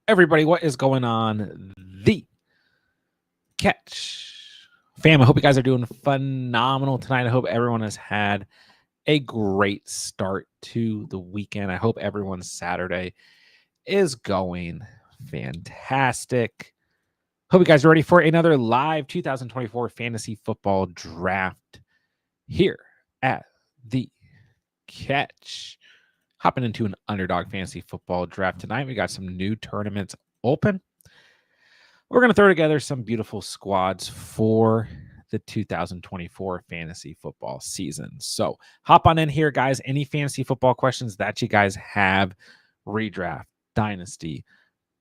Everybody, what is going on? The Catch fam, I hope you guys are doing phenomenal tonight. I hope everyone has had a great start to the weekend. I hope everyone's Saturday is going fantastic. Hope you guys are ready for another live 2024 fantasy football draft here at the Catch. Hopping into an Underdog fantasy football draft tonight. We got some new tournaments open. We're going to throw together some beautiful squads for the 2024 fantasy football season. So hop on in here, guys. Any fantasy football questions that you guys have, redraft, dynasty,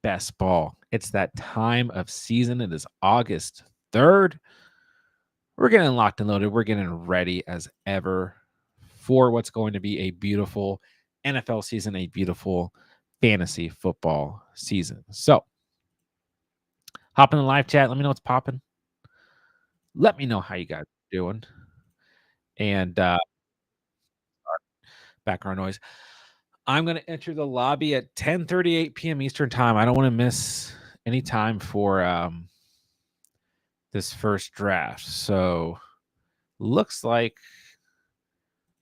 best ball. It's that time of season. It is August 3rd. We're getting locked and loaded. We're getting ready as ever for what's going to be a beautiful NFL season, a beautiful fantasy football season. So hop in the live chat. Let me know what's popping. Let me know how you guys are doing. And background noise. I'm going to enter the lobby at 10:38 p.m. Eastern time. I don't want to miss any time for this first draft. So looks like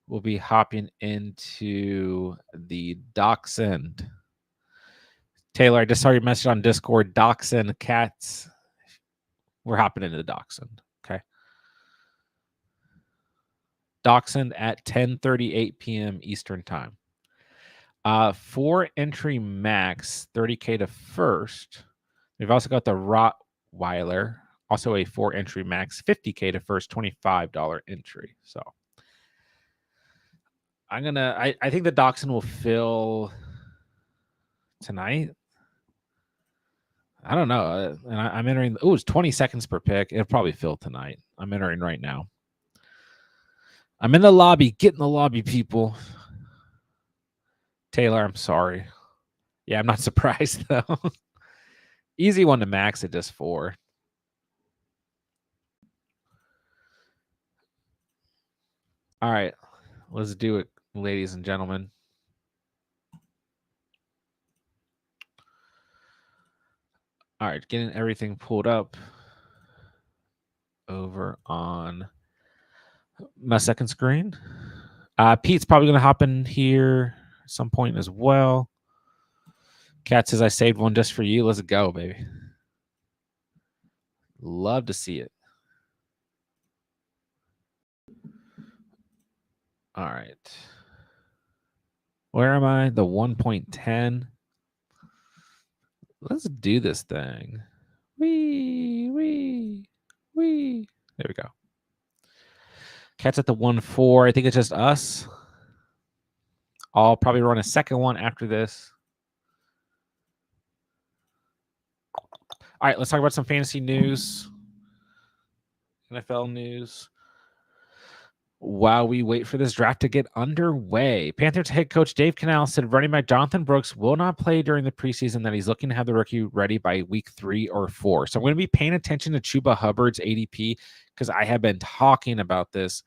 we'll be hopping into the Dachshund. Taylor, I just saw your message on Discord. Dachshund cats. We're hopping into the Dachshund. Okay. Dachshund at 10:38 p.m. Eastern time. 4 entry max, 30K to first. We've also got the Rottweiler, also a 4 entry max, 50K to first, $25 entry. So I think the Dachshund will fill tonight. I don't know. And I'm entering. Oh, it's 20 seconds per pick. It'll probably fill tonight. I'm entering right now. I'm in the lobby. Get in the lobby, people. Taylor, I'm sorry. Yeah, I'm not surprised, though. Easy one to max at just 4. All right. Let's do it, ladies and gentlemen. All right, getting everything pulled up over on my second screen. Pete's probably going to hop in here at some point as well. Kat says, I saved one just for you. Let's go, baby. Love to see it. All right. Where am I? The 1.10. Let's do this thing. Wee. There we go. Cat's at the 1.4. I think it's just us. I'll probably run a second one after this. All right, let's talk about some fantasy news. NFL news. While we wait for this draft to get underway, Panthers head coach Dave Canales said running back Jonathan Brooks will not play during the preseason, that he's looking to have the rookie ready by week 3 or 4. So I'm going to be paying attention to Chuba Hubbard's ADP because I have been talking about this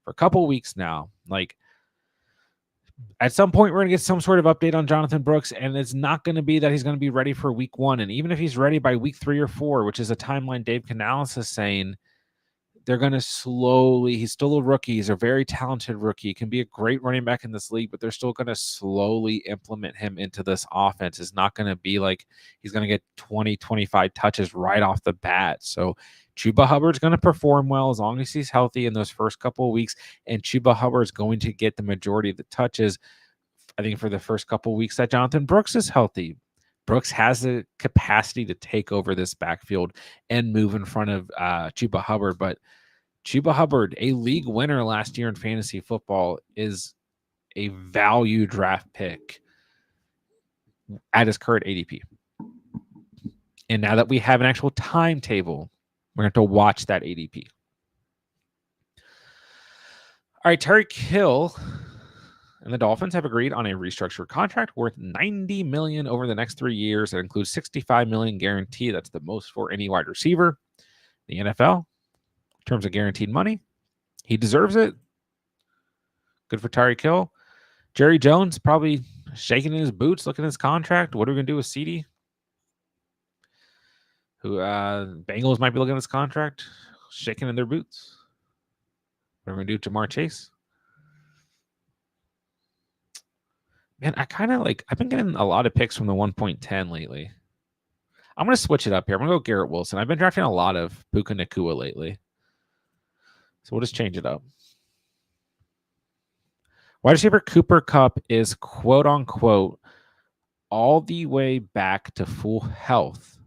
for a couple weeks now. Like, at some point, we're going to get some sort of update on Jonathan Brooks, and it's not going to be that he's going to be ready for week 1. And even if he's ready by week 3 or 4, which is a timeline Dave Canales is saying, they're going to slowly, he's still a rookie. He's a very talented rookie. He can be a great running back in this league, but they're still going to slowly implement him into this offense. It's not going to be like he's going to get 20, 25 touches right off the bat. So Chuba Hubbard's going to perform well as long as he's healthy in those first couple of weeks. And Chuba Hubbard's going to get the majority of the touches, I think, for the first couple of weeks that Jonathan Brooks is healthy. Brooks has the capacity to take over this backfield and move in front of Chuba Hubbard. But Chuba Hubbard, a league winner last year in fantasy football, is a value draft pick at his current ADP. And now that we have an actual timetable, we're going to have to watch that ADP. All right, Tyreek Hill and the Dolphins have agreed on a restructured contract worth $90 million over the next 3 years. That includes $65 million guarantee. That's the most for any wide receiver in the NFL in terms of guaranteed money. He deserves it. Good for Tyreek Hill. Jerry Jones probably shaking in his boots, looking at his contract. What are we going to do with CD? Who Bengals might be looking at this contract, shaking in their boots. What are we gonna do, Jamar Chase? Man, I've been getting a lot of picks from the 1.10 lately. I'm gonna switch it up here. I'm gonna go Garrett Wilson. I've been drafting a lot of Puka Nacua lately, so we'll just change it up. Wide receiver Cooper Kupp is quote unquote all the way back to full health,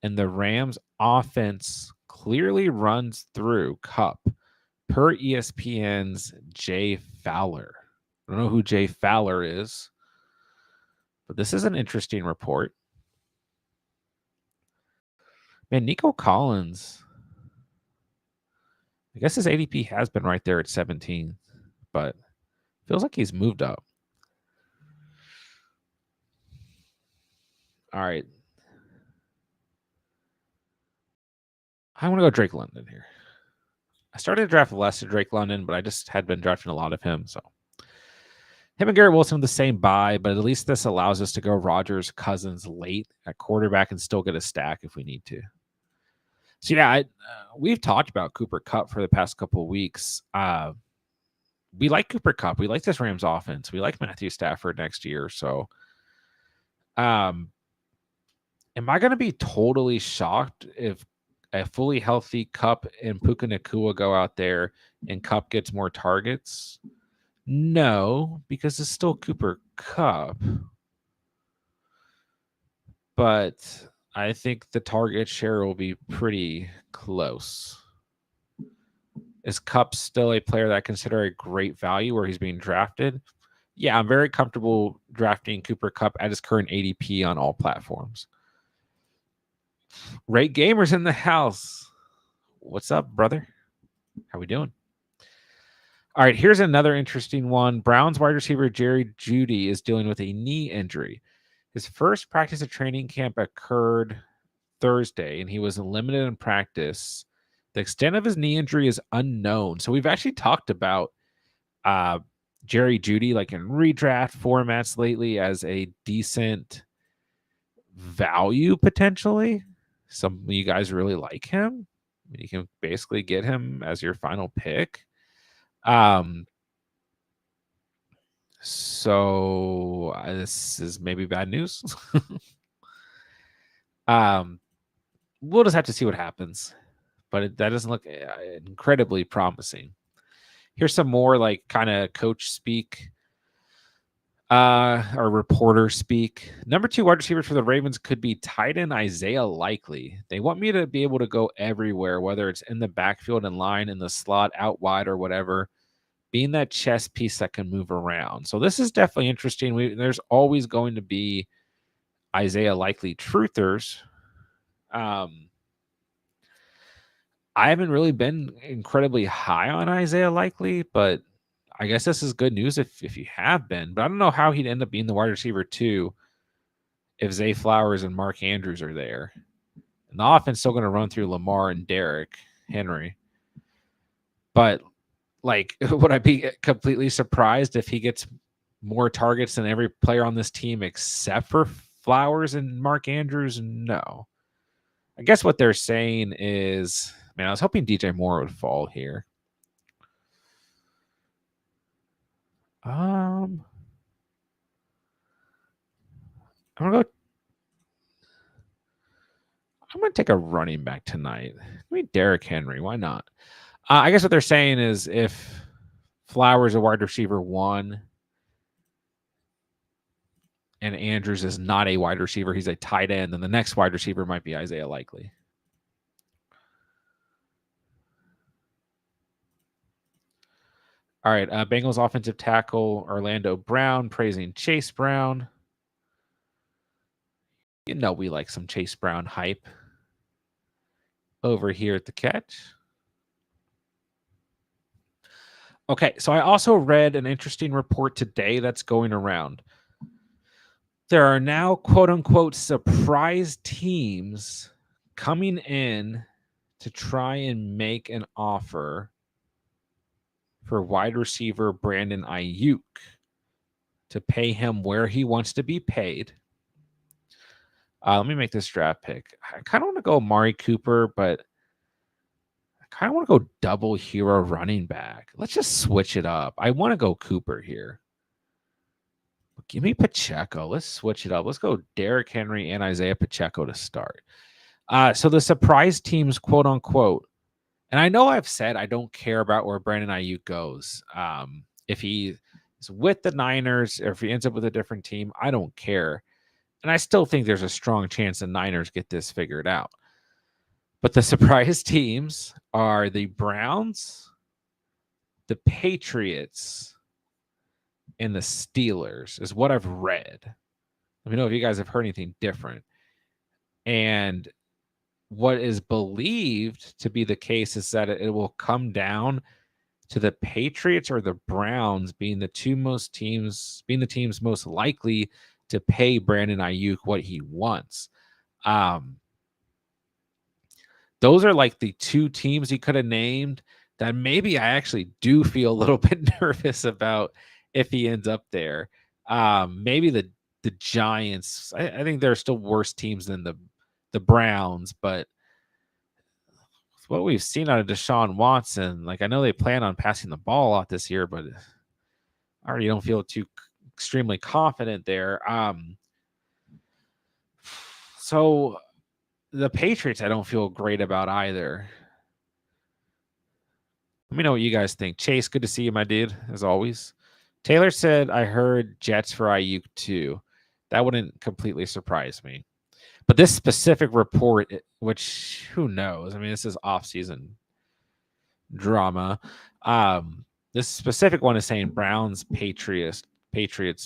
and the Rams offense clearly runs through Kupp per ESPN's Jay Fowler. I don't know who Jay Fowler is, but this is an interesting report. Man, Nico Collins, I guess his ADP has been right there at 17, but feels like he's moved up. All right. I want to go Drake London here. I started to draft less of Drake London, but I just had been drafting a lot of him. So him and Garrett Wilson the same buy, but at least this allows us to go Rodgers, Cousins late at quarterback and still get a stack if we need to. So yeah, we've talked about Cooper Kupp for the past couple of weeks. We like Cooper Kupp. We like this Rams offense. We like Matthew Stafford next year. So, am I going to be totally shocked if a fully healthy Kupp and Puka Nacua go out there and Kupp gets more targets? No, because it's still Cooper Kupp. But I think the target share will be pretty close. Is Kupp still a player that I consider a great value where he's being drafted? Yeah, I'm very comfortable drafting Cooper Kupp at his current ADP on all platforms. Rate Gamers in the house. What's up, brother? How we doing? All right, here's another interesting one. Browns wide receiver Jerry Jeudy is dealing with a knee injury. His first practice at training camp occurred Thursday, and he was limited in practice. The extent of his knee injury is unknown. So we've actually talked about Jerry Jeudy like in redraft formats lately as a decent value potentially. Some of you guys really like him. You can basically get him as your final pick. So this is maybe bad news. We'll just have to see what happens, but that doesn't look incredibly promising. Here's some more like kind of coach speak, or reporter speak. Number 2 wide receiver for the Ravens could be tight end Isaiah Likely. They want me to be able to go everywhere, whether it's in the backfield and line, in the slot, out wide, or whatever. Being that chess piece that can move around. So this is definitely interesting. There's always going to be Isaiah Likely truthers. I haven't really been incredibly high on Isaiah Likely, but I guess this is good news if you have been. But I don't know how he'd end up being the wide receiver 2 if Zay Flowers and Mark Andrews are there. And the offense is still going to run through Lamar and Derrick Henry. But like, would I be completely surprised if he gets more targets than every player on this team except for Flowers and Mark Andrews? No. I guess what they're saying is, man, I was hoping DJ Moore would fall here. I'm gonna take a running back tonight. I mean, Derrick Henry. Why not? I guess what they're saying is if Flowers a wide receiver 1 and Andrews is not a wide receiver, he's a tight end, then the next wide receiver might be Isaiah Likely. All right, Bengals offensive tackle Orlando Brown praising Chase Brown. You know we like some Chase Brown hype over here at the Catch. Okay, so I also read an interesting report today that's going around. There are now quote-unquote surprise teams coming in to try and make an offer for wide receiver Brandon Ayuk to pay him where he wants to be paid. Let me make this draft pick. I kind of want to go Amari Cooper, but I kind of want to go double hero running back. Let's just switch it up. I want to go Cooper here. Give me Pacheco. Let's switch it up. Let's go Derrick Henry and Isaiah Pacheco to start. So the surprise teams, quote unquote, and I know I've said I don't care about where Brandon Ayuk goes. If he is with the Niners or if he ends up with a different team, I don't care. And I still think there's a strong chance the Niners get this figured out. But the surprise teams are the Browns, the Patriots, and the Steelers, is what I've read. Let me know if you guys have heard anything different. And what is believed to be the case is that it will come down to the Patriots or the Browns being the teams most likely to pay Brandon Ayuk what he wants. Those are like the two teams he could have named that maybe I actually do feel a little bit nervous about if he ends up there. Maybe the Giants. I think they're still worse teams than the Browns, but what we've seen out of Deshaun Watson, like I know they plan on passing the ball a lot this year, but I already don't feel too extremely confident there. So the Patriots, I don't feel great about either. Let me know what you guys think. Chase, good to see you, my dude, as always. Taylor said, I heard Jets for Ayuk too. That wouldn't completely surprise me. But this specific report, which who knows? I mean, this is off-season drama. This specific one is saying Browns, Patriots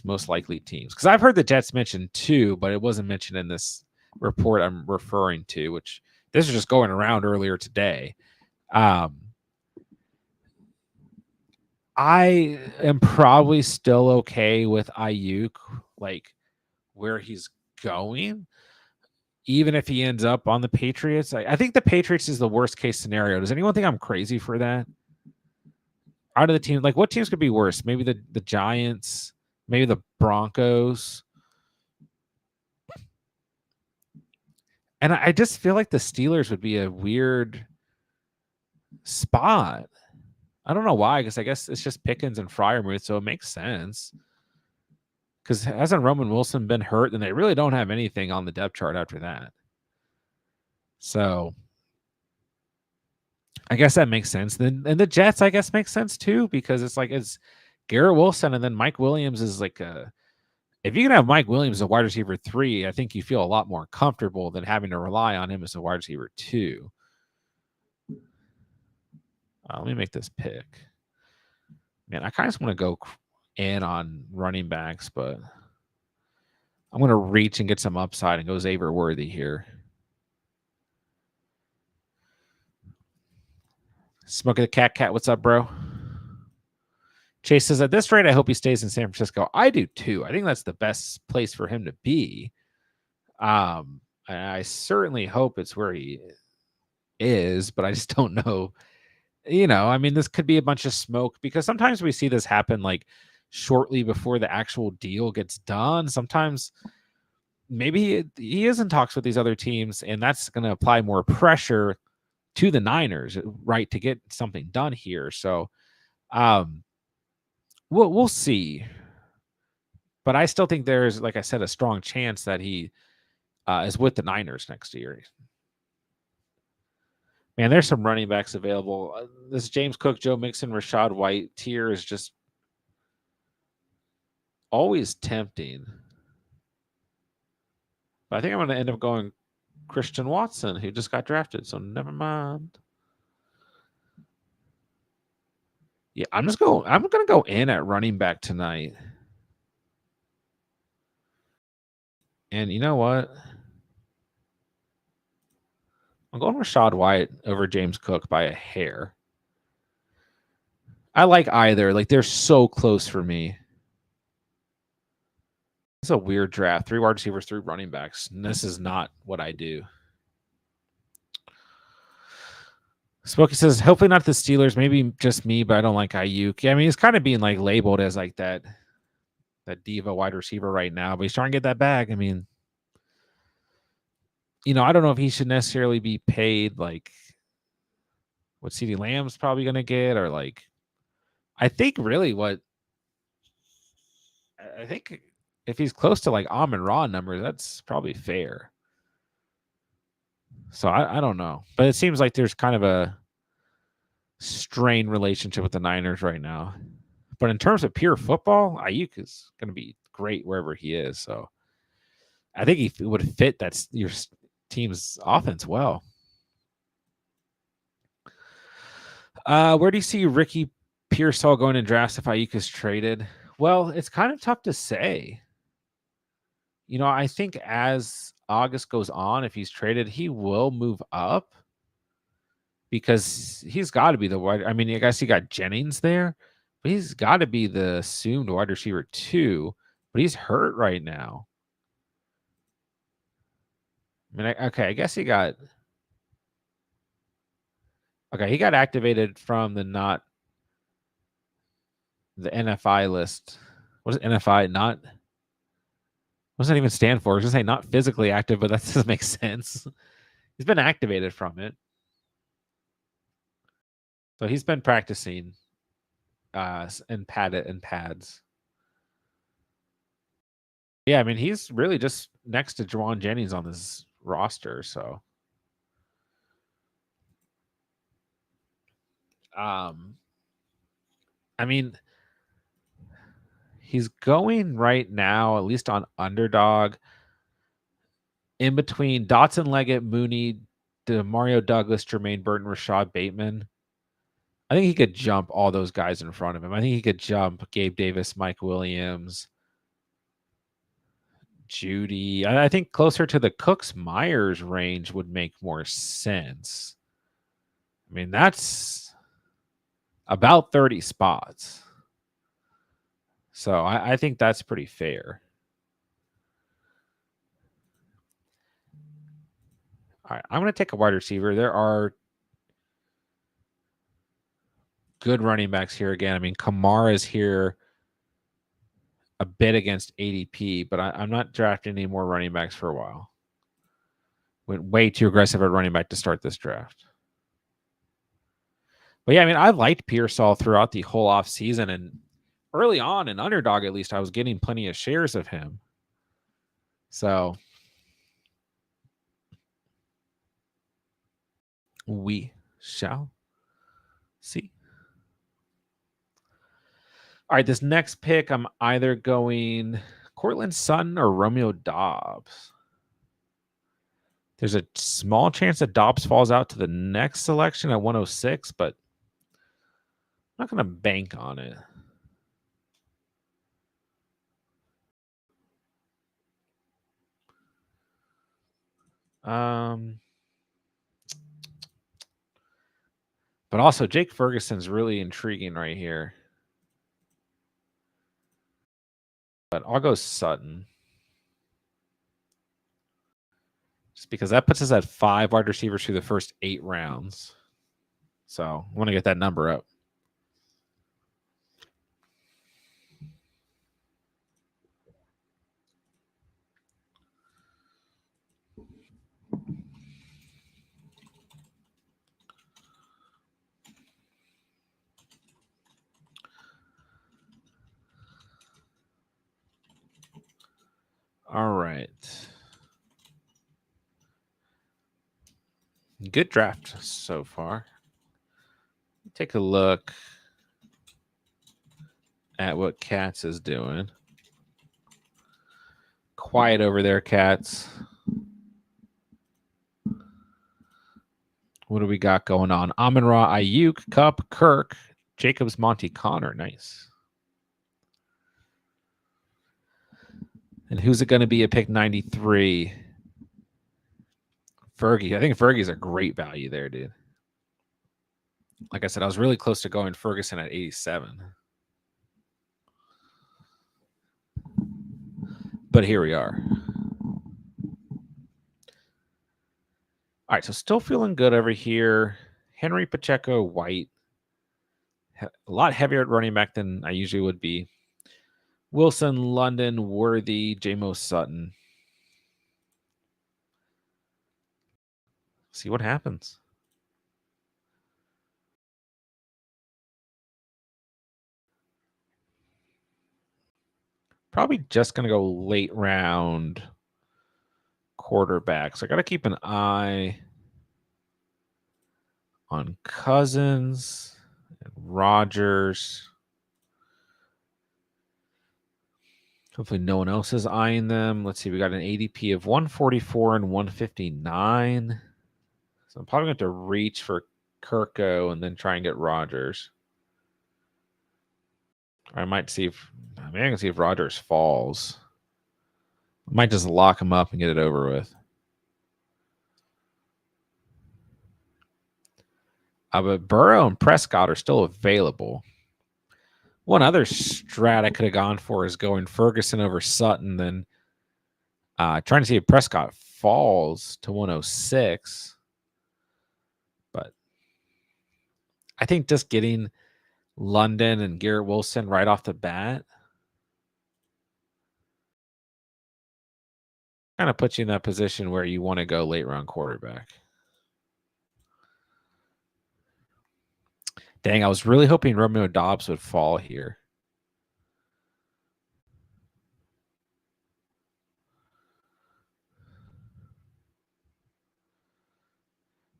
most likely teams. Because I've heard the Jets mentioned too, but it wasn't mentioned in this report I'm referring to, which this is just going around earlier today. I am probably still okay with Ayuk, like where he's going, even if he ends up on the Patriots. I think the Patriots is the worst case scenario. Does anyone think I'm crazy for that? Out of the team, like what teams could be worse? Maybe the Giants, maybe the Broncos. And I just feel like the Steelers would be a weird spot. I don't know why, because I guess it's just Pickens and Freiermuth, so it makes sense. Because hasn't Roman Wilson been hurt? Then they really don't have anything on the depth chart after that. So I guess that makes sense. Then and the Jets, I guess, makes sense too, because it's Garrett Wilson and then Mike Williams is like if you can have Mike Williams as a wide receiver 3, I think you feel a lot more comfortable than having to rely on him as a wide receiver 2. Let me make this pick. Man, I kind of just want to go in on running backs, but I'm going to reach and get some upside and go Xavier Worthy here. Smoking the cat, what's up, bro? Chase says, at this rate, I hope he stays in San Francisco. I do too. I think that's the best place for him to be. I certainly hope it's where he is, but I just don't know. You know, I mean, this could be a bunch of smoke because sometimes we see this happen like shortly before the actual deal gets done. Sometimes maybe he is in talks with these other teams, and that's going to apply more pressure to the Niners, right, to get something done here. So, we'll see. But I still think there's, like I said, a strong chance that he is with the Niners next year. Man, there's some running backs available. This James Cook, Joe Mixon, Rachaad White tier is just always tempting. But I think I'm going to end up going Christian Watson, who just got drafted, so never mind. Yeah, I'm going to go in at running back tonight. And you know what? I'm going Rachaad White over James Cook by a hair. I like either. Like, they're so close for me. It's a weird draft. 3 wide receivers, 3 running backs. And this is not what I do. Smokey says, hopefully not the Steelers. Maybe just me, but I don't like Ayuk. Yeah, I mean, he's kind of being like labeled as like that diva wide receiver right now, but he's trying to get that bag. I mean, I don't know if he should necessarily be paid like what CeeDee Lamb's probably going to get, or like, I think really what I think if he's close to like Amon-Ra numbers, that's probably fair. So I don't know, but it seems like there's kind of a strained relationship with the Niners right now. But in terms of pure football, Ayuk is going to be great wherever he is. So I think he would fit that's your team's offense well. Where do you see Ricky Pearsall going in drafts if Ayuk is traded? Well, it's kind of tough to say. I think as August goes on, if he's traded, he will move up because he's got to be the wide. I mean, I guess you got Jennings there, but he's got to be the assumed wide receiver 2. But he's hurt right now. I mean, I guess he got. Okay, he got activated from the NFI list. What is NFI? What does that even stand for? I was gonna say not physically active, but that doesn't make sense. He's been activated from it. So he's been practicing and pads. Yeah, I mean, he's really just next to Juwan Jennings on this roster, so I mean, he's going right now, at least on Underdog, in between Dotson, Leggett, Mooney, Mario Douglas, Jermaine Burton, Rashad Bateman. I think he could jump all those guys in front of him. I think he could jump Gabe Davis, Mike Williams, Judy. I think closer to the Cooks Myers range would make more sense. I mean, that's about 30 spots. So I think that's pretty fair. All right, I'm going to take a wide receiver. There are good running backs here again. I mean, Kamara is here a bit against ADP, but I'm not drafting any more running backs for a while. Went way too aggressive at running back to start this draft. But yeah, I mean, I liked Pearsall throughout the whole offseason, and early on in Underdog, at least, I was getting plenty of shares of him. So we shall see. All right, this next pick, I'm either going Cortland Sutton or Romeo Dobbs. There's a small chance that Dobbs falls out to the next selection at 106, but I'm not going to bank on it. But also Jake Ferguson's really intriguing right here. But I'll go Sutton. Just because that puts us at 5 wide receivers through the first 8 rounds. So I want to get that number up. All right. Good draft so far. Take a look at what Cats is doing. Quiet over there, Cats. What do we got going on? Amon-Ra, Ayuk, Kupp, Kirk, Jacobs, Monty, Connor. Nice. And who's it going to be at pick 93? Fergie. I think Fergie's a great value there, dude. Like I said, I was really close to going Ferguson at 87. But here we are. All right, so still feeling good over here. Henry, Pacheco, White. A lot heavier at running back than I usually would be. Wilson, London, Worthy, J-Mo Sutton. See what happens. Probably just going to go late round quarterback. So I got to keep an eye on Cousins and Rodgers. Hopefully no one else is eyeing them. Let's see. We got an ADP of 144 and 159. So I'm probably going to have to reach for Kirko and then try and get Rodgers. I might see if I can see if Rodgers falls. I might just lock him up and get it over with. But Burrow and Prescott are still available. One other strat I could have gone for is going Ferguson over Sutton, then trying to see if Prescott falls to 106. But I think just getting London and Garrett Wilson right off the bat kind of puts you in that position where you want to go late round quarterback. Dang, I was really hoping Romeo Dobbs would fall here.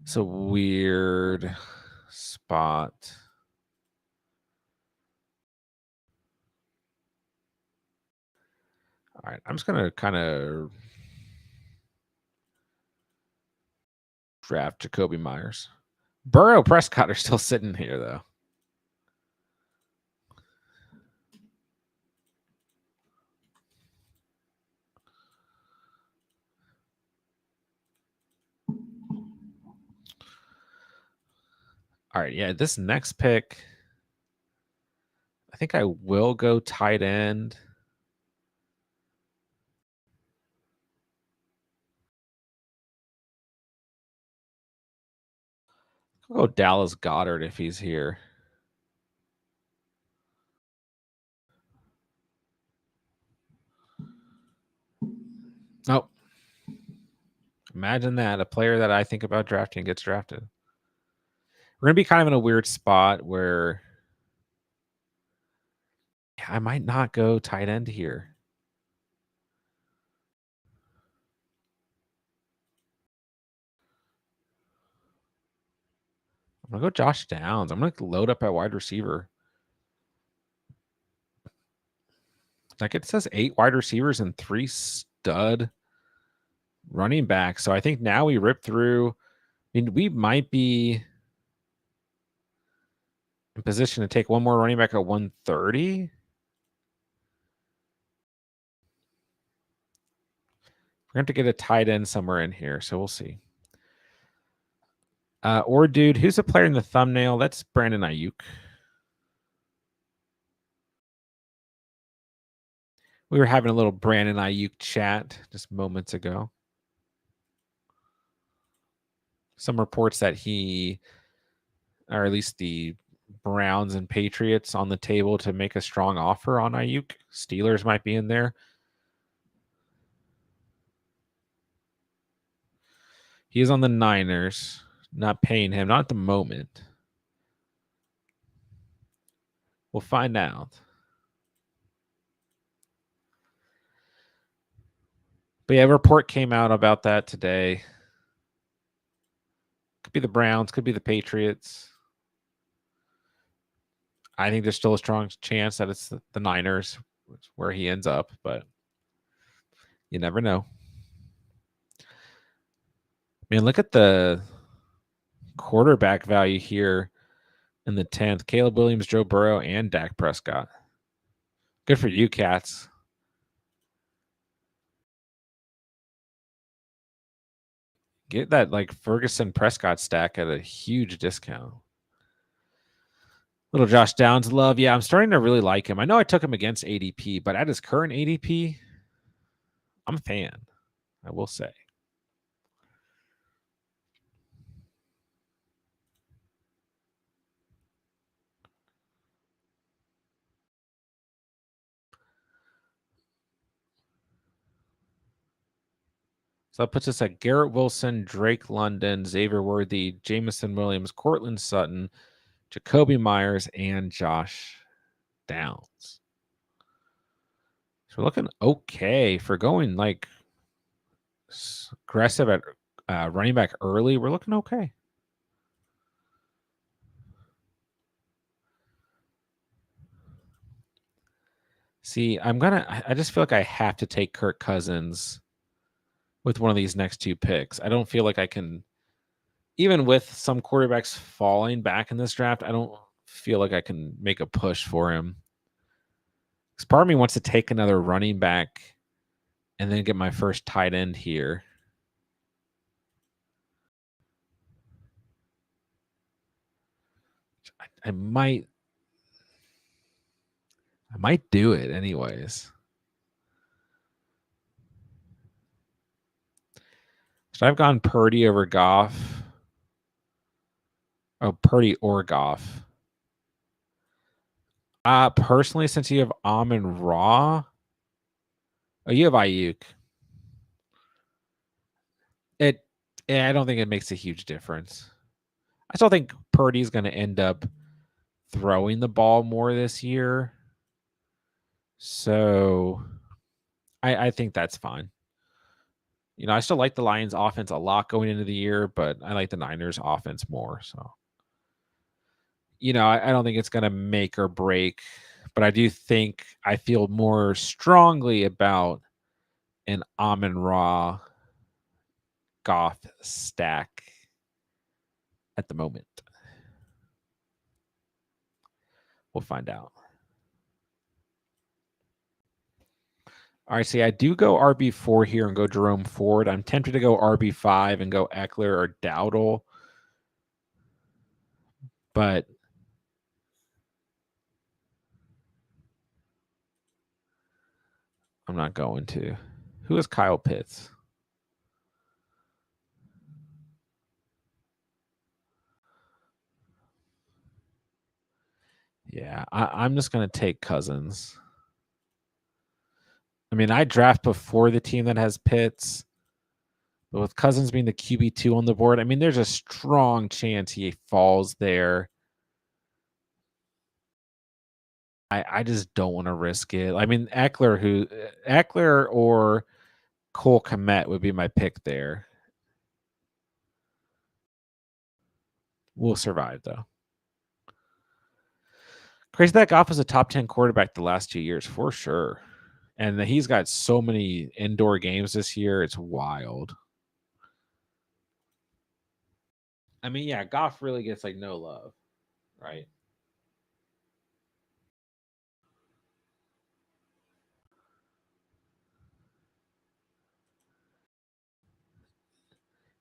It's a weird spot. All right, I'm just going to kind of draft Jacoby Myers. Burrow, Prescott are still sitting here, though. All right, yeah, this next pick, I think I will go tight end. I'll go Dallas Goedert if he's here. Oh, imagine that. A player that I think about drafting gets drafted. We're going to be kind of in a weird spot where I might not go tight end here. I'm going to go Josh Downs. I'm going to load up at wide receiver. Like it says 8 wide receivers and 3 stud running backs. So I think now we rip through. I mean, we might be in position to take one more running back at 130. We're going to have to get a tight end somewhere in here. So we'll see. Or dude, who's a player in the thumbnail? That's Brandon Ayuk. We were having a little Brandon Ayuk chat just moments ago. Some reports that he, or at least the Browns and Patriots on the table to make a strong offer on Ayuk. Steelers might be in there. He is on the Niners, not paying him, not at the moment. We'll find out. But yeah, a report came out about that today. Could be the Browns, could be the Patriots. I think there's still a strong chance that it's the Niners where he ends up, but you never know. Man, look at the quarterback value here in the 10th. Caleb Williams, Joe Burrow, and Dak Prescott. Good for you, Cats. Get that like Ferguson Prescott stack at a huge discount. Little Josh Downs love. Yeah, I'm starting to really like him. I know I took him against ADP, but at his current ADP, I'm a fan, I will say. So that puts us at Garrett Wilson, Drake London, Xavier Worthy, Jamison Williams, Cortland Sutton, Jacoby Myers, and Josh Downs. So we're looking okay for going like aggressive at running back early. We're looking okay. See, I just feel like I have to take Kirk Cousins with one of these next two picks. I don't feel like I can, even with some quarterbacks falling back in this draft, I don't feel like I can make a push for him. Because part of me wants to take another running back and then get my first tight end here. I might do it anyways. Should I have gone Purdy over Goff? Oh, Purdy or Goff. Personally, since you have Amon Ra, oh, you have Ayuk. I don't think it makes a huge difference. I still think Purdy's going to end up throwing the ball more this year. So I think that's fine. You know, I still like the Lions offense a lot going into the year, but I like the Niners offense more. So, you know, I don't think it's going to make or break, but I do think I feel more strongly about an Amon Ra Goff stack at the moment. We'll find out. All right, see, I do go RB4 here and go Jerome Ford. I'm tempted to go RB5 and go Eckler or Dowdle, but I'm not going to. Who is Kyle Pitts? Yeah, I'm just going to take Cousins. I mean, I draft before the team that has Pitts, but with Cousins being the QB2 on the board, I mean, there's a strong chance he falls there. I just don't want to risk it. I mean, Eckler or Cole Kmet would be my pick there. We'll survive, though. Crazy that Goff was a top 10 quarterback the last 2 years, for sure. And he's got so many indoor games this year. It's wild. I mean, yeah, Goff really gets like no love, right?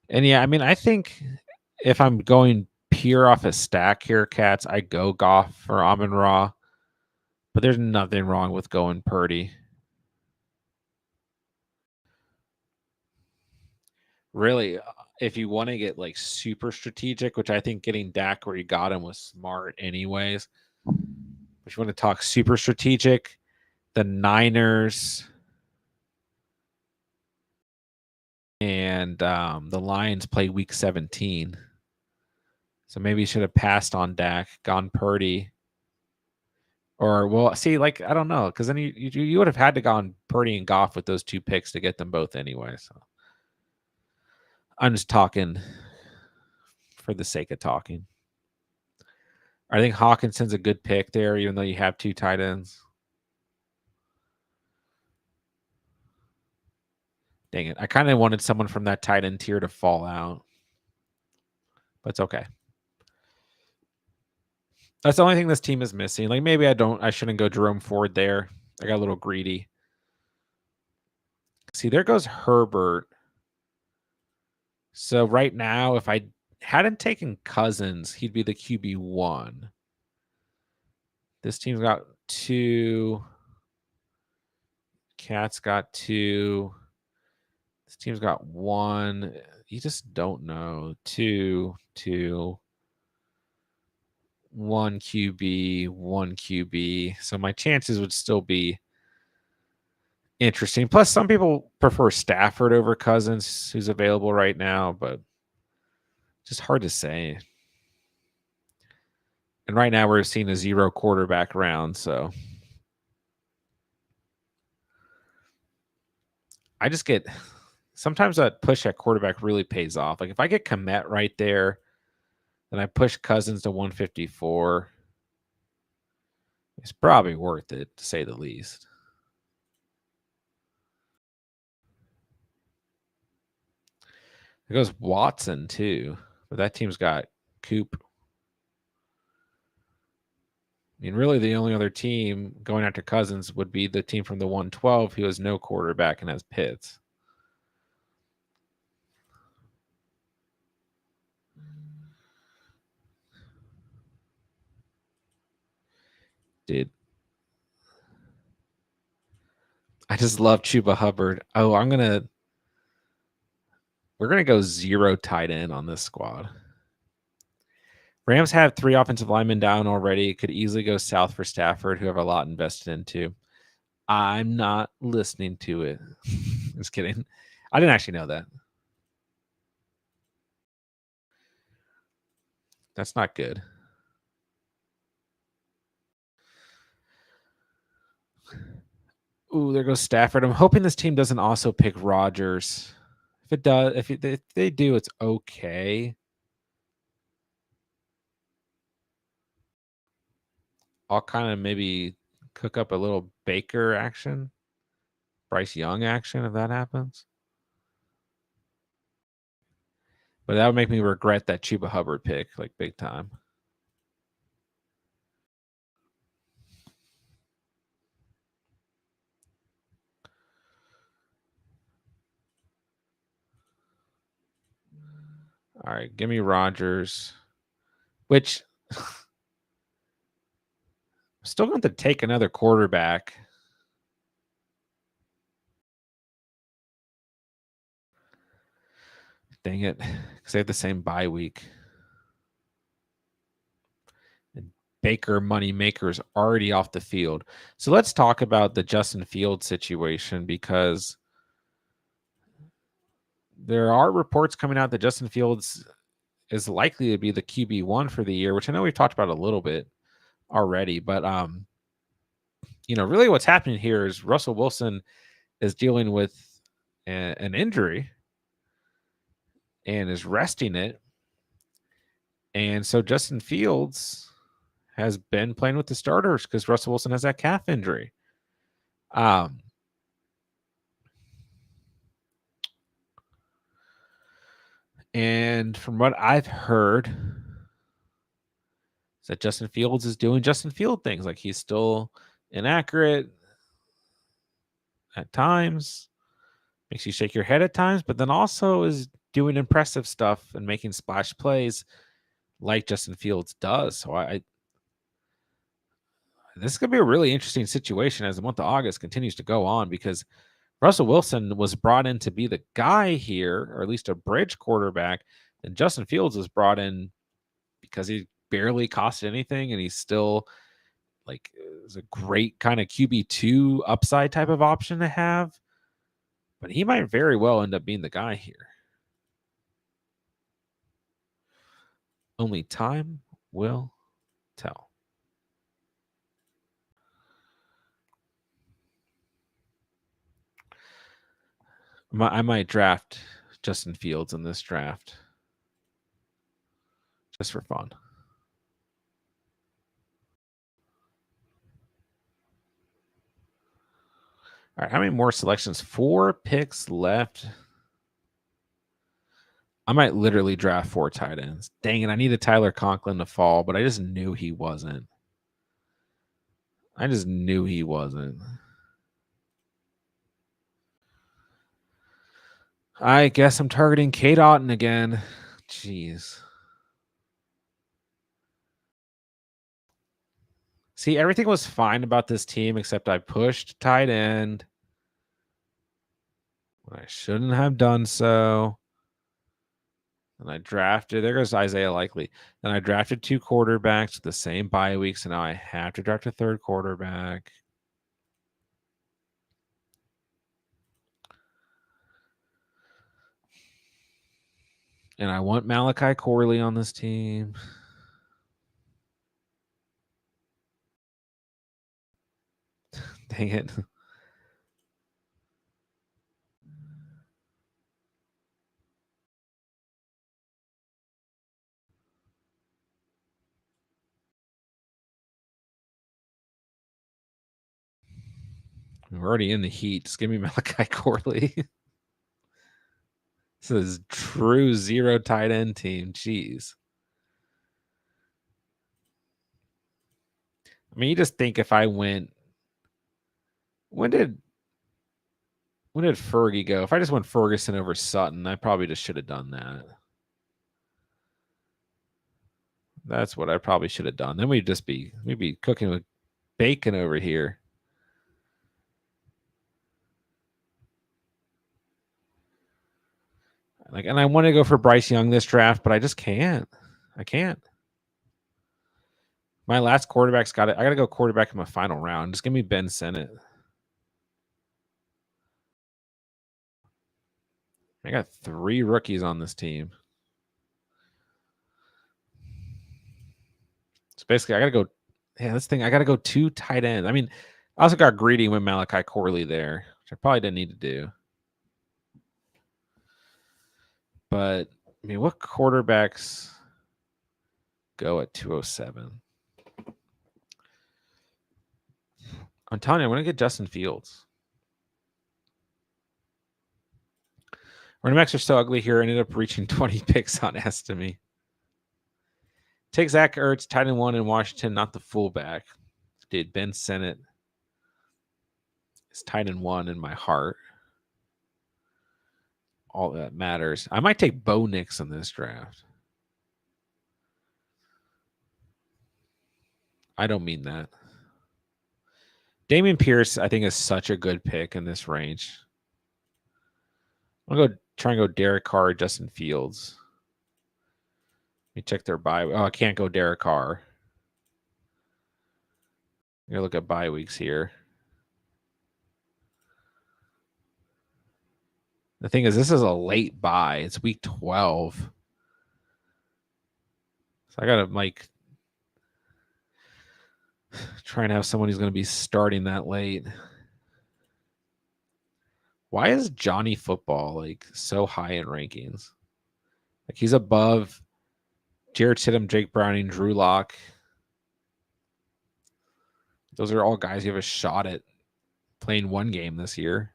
And yeah, I mean, I think if I'm going pure off a stack here, Cats, I go Goff or Amon Ra. But there's nothing wrong with going Purdy. Really, if you want to get like super strategic, which I think getting Dak where you got him was smart anyways. If you want to talk super strategic, the Niners and the Lions play week 17. So maybe you should have passed on Dak, gone Purdy. Or, well, see, like, I don't know. Because then you would have had to gone Purdy and Goff with those two picks to get them both anyway. So I'm just talking for the sake of talking. I think Hawkinson's a good pick there, even though you have two tight ends. Dang it. I kind of wanted someone from that tight end tier to fall out. But it's okay. That's the only thing this team is missing. Like, maybe I shouldn't go Jerome Ford there. I got a little greedy. See, there goes Herbert. So right now, if I hadn't taken Cousins, he'd be the QB1. This team's got 2. Cat's got 2. This team's got 1. You just don't know. 2, 2. 1 QB, 1 QB. So my chances would still be interesting. Plus, some people prefer Stafford over Cousins, who's available right now, but just hard to say. And right now we're seeing a 0 quarterback round, so I just get sometimes that push at quarterback really pays off. Like if I get Komet right there, then I push Cousins to 154. It's probably worth it, to say the least. There goes Watson too, but that team's got Coop. I mean, really, the only other team going after Cousins would be the team from the 112 who has no quarterback and has Pitts. Dude, I just love Chuba Hubbard. Oh, we're gonna go 0 tight end on this squad. Rams have 3 offensive linemen down already. Could easily go south for Stafford, who have a lot invested into. I'm not listening to it. Just kidding. I didn't actually know that. That's not good. Ooh, there goes Stafford. I'm hoping this team doesn't also pick Rodgers. If it does, if they do, it's okay. I'll kind of maybe cook up a little Baker action, Bryce Young action if that happens. But that would make me regret that Chuba Hubbard pick, like big time. All right, give me Rodgers, which I'm still going to take another quarterback. Dang it, because they have the same bye week. And Baker Moneymaker is already off the field. So let's talk about the Justin Fields situation, because there are reports coming out that Justin Fields is likely to be the QB1 for the year, which I know we've talked about a little bit already, but really what's happening here is Russell Wilson is dealing with an injury and is resting it. And so Justin Fields has been playing with the starters because Russell Wilson has that calf injury. And from what I've heard, is that Justin Fields is doing Justin Field things. Like he's still inaccurate at times, makes you shake your head at times, but then also is doing impressive stuff and making splash plays like Justin Fields does. So this is going to be a really interesting situation as the month of August continues to go on, because Russell Wilson was brought in to be the guy here, or at least a bridge quarterback, and Justin Fields was brought in because he barely costed anything, and he's still like is a great kind of QB2 upside type of option to have. But he might very well end up being the guy here. Only time will tell. I might draft Justin Fields in this draft just for fun. All right, how many more selections? 4 picks left. I might literally draft 4 tight ends. Dang it, I needed Tyler Conklin to fall, but I just knew he wasn't. I guess I'm targeting Kate Otten again. Jeez. See, everything was fine about this team except I pushed tight end when I shouldn't have done so. And I drafted, there goes Isaiah Likely. Then I drafted 2 quarterbacks with the same bye week, so now I have to draft a 3rd quarterback. And I want Malachi Corley on this team. Dang it. We're already in the heat. Just give me Malachi Corley. This is true 0 tight end team. Jeez. I mean, you just think if I went, when did Fergie go? If I just went Ferguson over Sutton, I probably just should have done that. That's what I probably should have done. Then we'd be cooking with bacon over here. And I want to go for Bryce Young this draft, but I just can't. I can't. My last quarterback's got it. I got to go quarterback in my final round. Just give me Ben Sinnott. I got 3 rookies on this team. So basically, I got to go. Yeah, I got to go 2 tight ends. I mean, I also got greedy with Malachi Corley there, which I probably didn't need to do. But, I mean, what quarterbacks go at 207? I'm telling you, I'm going to get Justin Fields. Running backs are so ugly here. I ended up reaching 20 picks on Estime. Take Zach Ertz, tight end 1 in Washington, not the fullback. Dude, Ben Sinnott is tight end 1 in my heart. All that matters. I might take Bo Nix in this draft. I don't mean that. Damian Pierce, I think, is such a good pick in this range. I'm going to try and go Derek Carr, Justin Fields. Let me check their bye. Oh, I can't go Derek Carr. I'm going to look at bye weeks here. The thing is, this is a late bye. It's week 12. So I got to, try and have someone who's going to be starting that late. Why is Johnny Football, so high in rankings? He's above Jarrett Stidham, Jake Browning, Drew Lock. Those are all guys who have a shot at playing one game this year.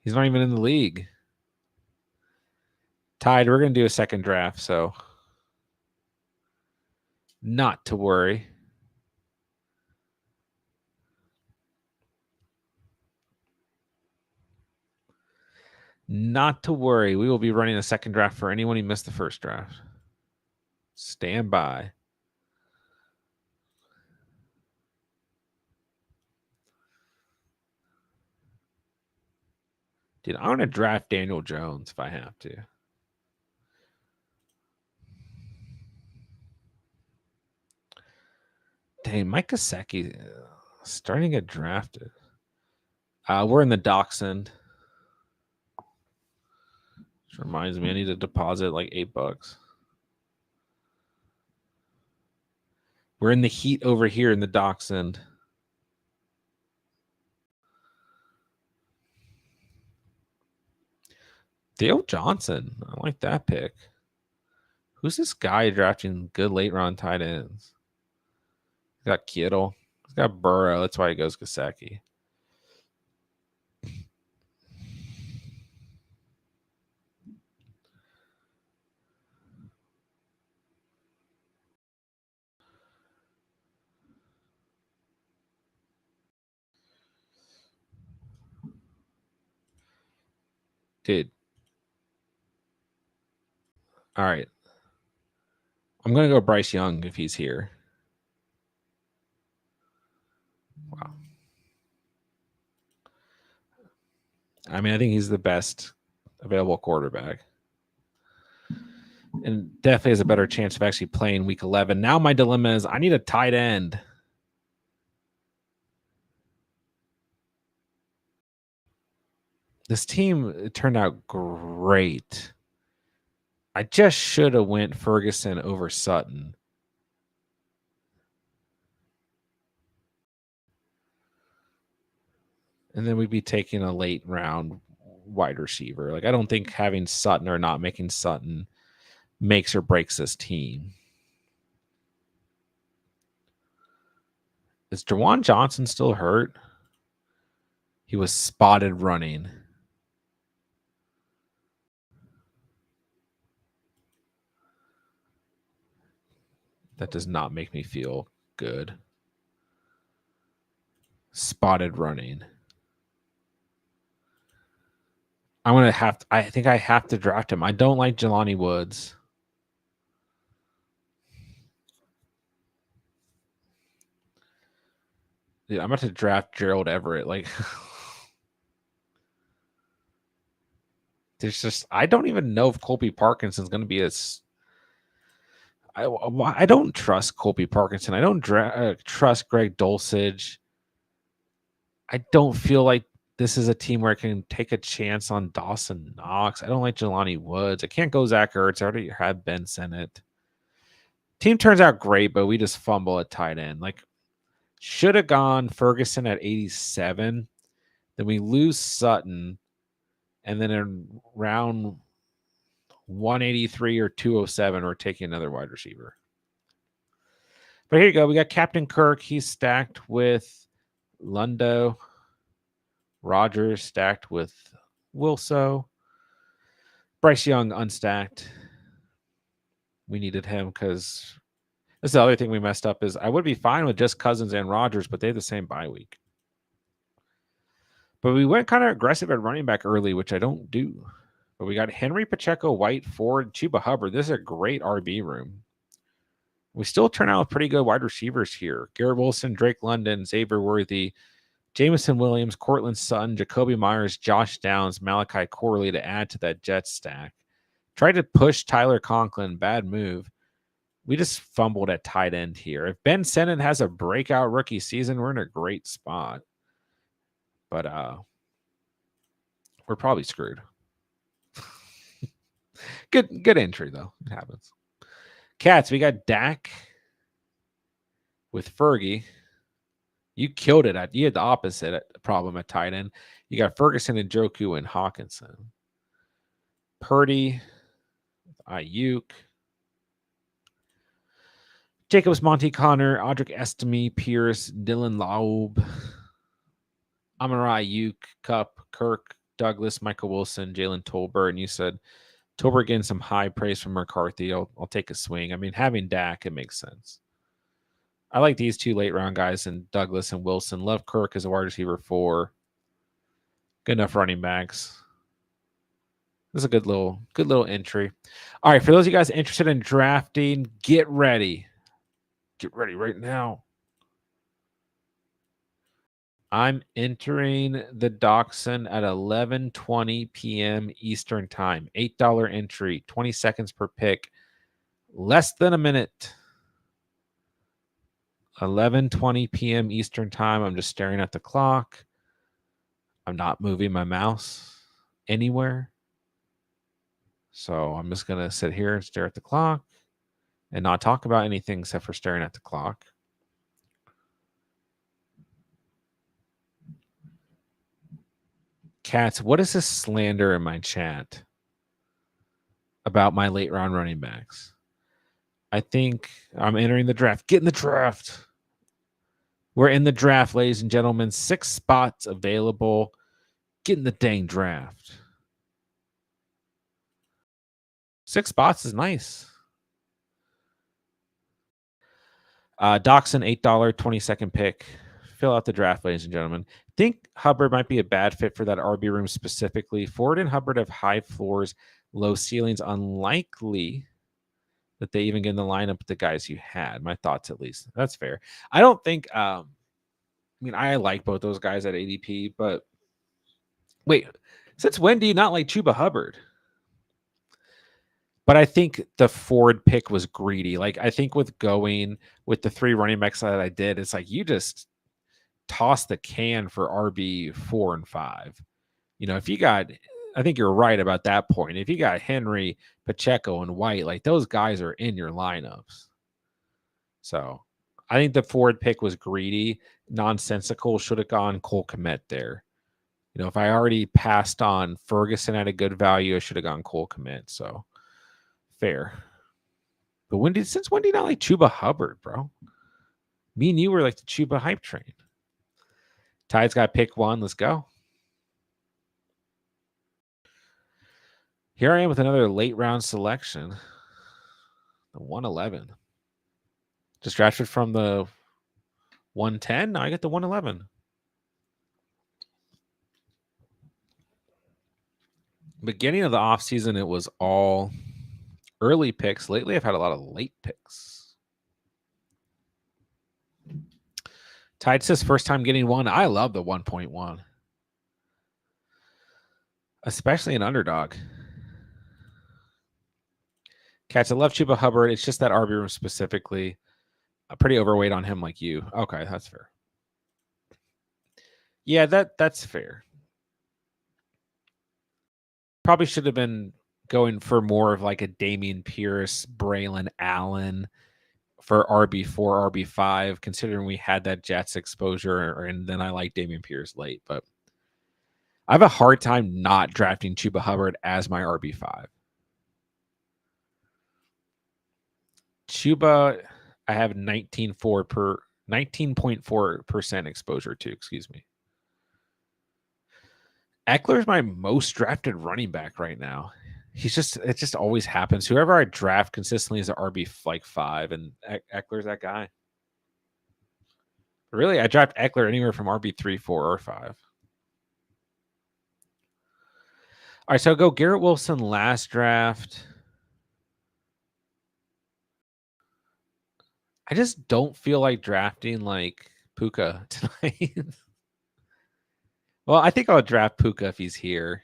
He's not even in the league. Tied, we're going to do a second draft, so not to worry. Not to worry. We will be running a second draft for anyone who missed the first draft. Stand by. Dude, I want to draft Daniel Jones if I have to. Dang, Mike Gesicki starting to get drafted. We're in the Dachshund. Which reminds me, I need to deposit $8. We're in the heat over here in the Dachshund. Dale Johnson. I like that pick. Who's this guy drafting good late round tight ends? He's got Kittle. He's got Burrow. That's why he goes Gesicki. Dude. All right. I'm going to go Bryce Young if he's here. Wow. I mean, I think he's the best available quarterback. And definitely has a better chance of actually playing week 11. Now my dilemma is I need a tight end. This team turned out great I just should have went Ferguson over Sutton. And then we'd be taking a late round wide receiver. Like, I don't think having Sutton or not making Sutton makes or breaks this team. Is Jawan Johnson still hurt? He was spotted running. That does not make me feel good. Spotted running. I think I have to draft him. I don't like Jelani Woods. Dude, I'm about to draft Gerald Everett. Like, there's just, I don't even know if Colby Parkinson's going to be as. I don't trust Colby Parkinson. I don't trust Greg Dulcich. I don't feel like this is a team where I can take a chance on Dawson Knox. I don't like Jelani Woods. I can't go Zach Ertz. I already had Ben Sinnott. Team turns out great, but we just fumble at tight end. Like, should have gone Ferguson at 87. Then we lose Sutton. And then in round 183 or 207, we're taking another wide receiver. But here you go. We got Captain Kirk. He's stacked with Lundo. Rogers stacked with Wilso. Bryce Young unstacked. We needed him because this is the other thing we messed up is I would be fine with just Cousins and Rogers, but they have the same bye week. But we went kind of aggressive at running back early, which I don't do. But we got Henry, Pacheco, White, Ford, Chuba Hubbard. This is a great RB room. We still turn out pretty good wide receivers here. Garrett Wilson, Drake London, Xavier Worthy, Jameson Williams, Cortland Sutton, Jacoby Myers, Josh Downs, Malachi Corley to add to that Jets stack. Tried to push Tyler Conklin. Bad move. We just fumbled at tight end here. If Ben Sinnott has a breakout rookie season, we're in a great spot. But we're probably screwed. Good entry, though. It happens. Cats, we got Dak with Fergie. You killed it. You had the opposite problem at tight end. You got Ferguson and Njoku and Hawkinson. Purdy, Ayuk. Jacobs, Monty Connor, Audric Estime, Pierce, Dylan Laub, Amara Ayuk, Cup, Kirk, Douglas, Michael Wilson, Jalen Tolbert. And you said Tolbert getting some high praise from McCarthy. I'll take a swing. I mean, having Dak, it makes sense. I like these two late round guys and Douglas and Wilson. Love Kirk as a wide receiver 4. Good enough running backs. This is a good little entry. All right, for those of you guys interested in drafting, get ready. Get ready right now. I'm entering the Dachshund at 11:20 p.m. Eastern Time. $8 entry, 20 seconds per pick. Less than a minute. 11:20 p.m. Eastern Time. I'm just staring at the clock. I'm not moving my mouse anywhere. So I'm just going to sit here and stare at the clock and not talk about anything except for staring at the clock. Cats, what is this slander in my chat about my late round running backs? I think I'm entering the draft. Get in the draft. We're in the draft, ladies and gentlemen. 6 spots available. Get in the dang draft. 6 spots is nice. Dachshund, $8, 22nd pick. Fill out the draft, ladies and gentlemen. Think Hubbard might be a bad fit for that RB room specifically. Ford and Hubbard have high floors, low ceilings. Unlikely that they even get in the lineup with the guys you had. My thoughts, at least. That's fair. I don't think. I like both those guys at ADP, but wait, since when do you not like Chuba Hubbard? But I think the Ford pick was greedy. Like, I think with going with the 3 running backs that I did, it's like you just toss the can for RB 4 and 5. You know, if you got I think you're right about that point. If you got Henry, Pacheco, and White, like those guys are in your lineups. So I think the Ford pick was greedy, nonsensical. Should have gone Cole Kmet there. You know, if I already passed on Ferguson at a good value, I should have gone Cole Kmet. So fair. But since when did I like Chuba Hubbard, bro? Me and you were like the Chuba hype train. Tide's got pick one. Let's go. Here I am with another late round selection. The 111. Just drafted from the 110. Now I get the 111. Beginning of the offseason, it was all early picks. Lately, I've had a lot of late picks. Tide says first time getting one. I love the 1.1. Especially an underdog. Cats, I love Chuba Hubbard. It's just that RB room specifically. I'm pretty overweight on him like you. Okay, that's fair. Yeah, that's fair. Probably should have been going for more of like a Damian Pierce, Braylon Allen for RB4, RB5, considering we had that Jets exposure, and then I like Damian Pierce late. But I have a hard time not drafting Chuba Hubbard as my RB5. Chuba, I have 19.4% exposure to, excuse me. Eckler's my most drafted running back right now. It just always happens. Whoever I draft consistently is an RB like 5, and Eckler's that guy. Really, I draft Eckler anywhere from RB3, 4, or 5. All right, so I'll go Garrett Wilson last draft. I just don't feel like drafting like Puka tonight. Well, I think I'll draft Puka if he's here.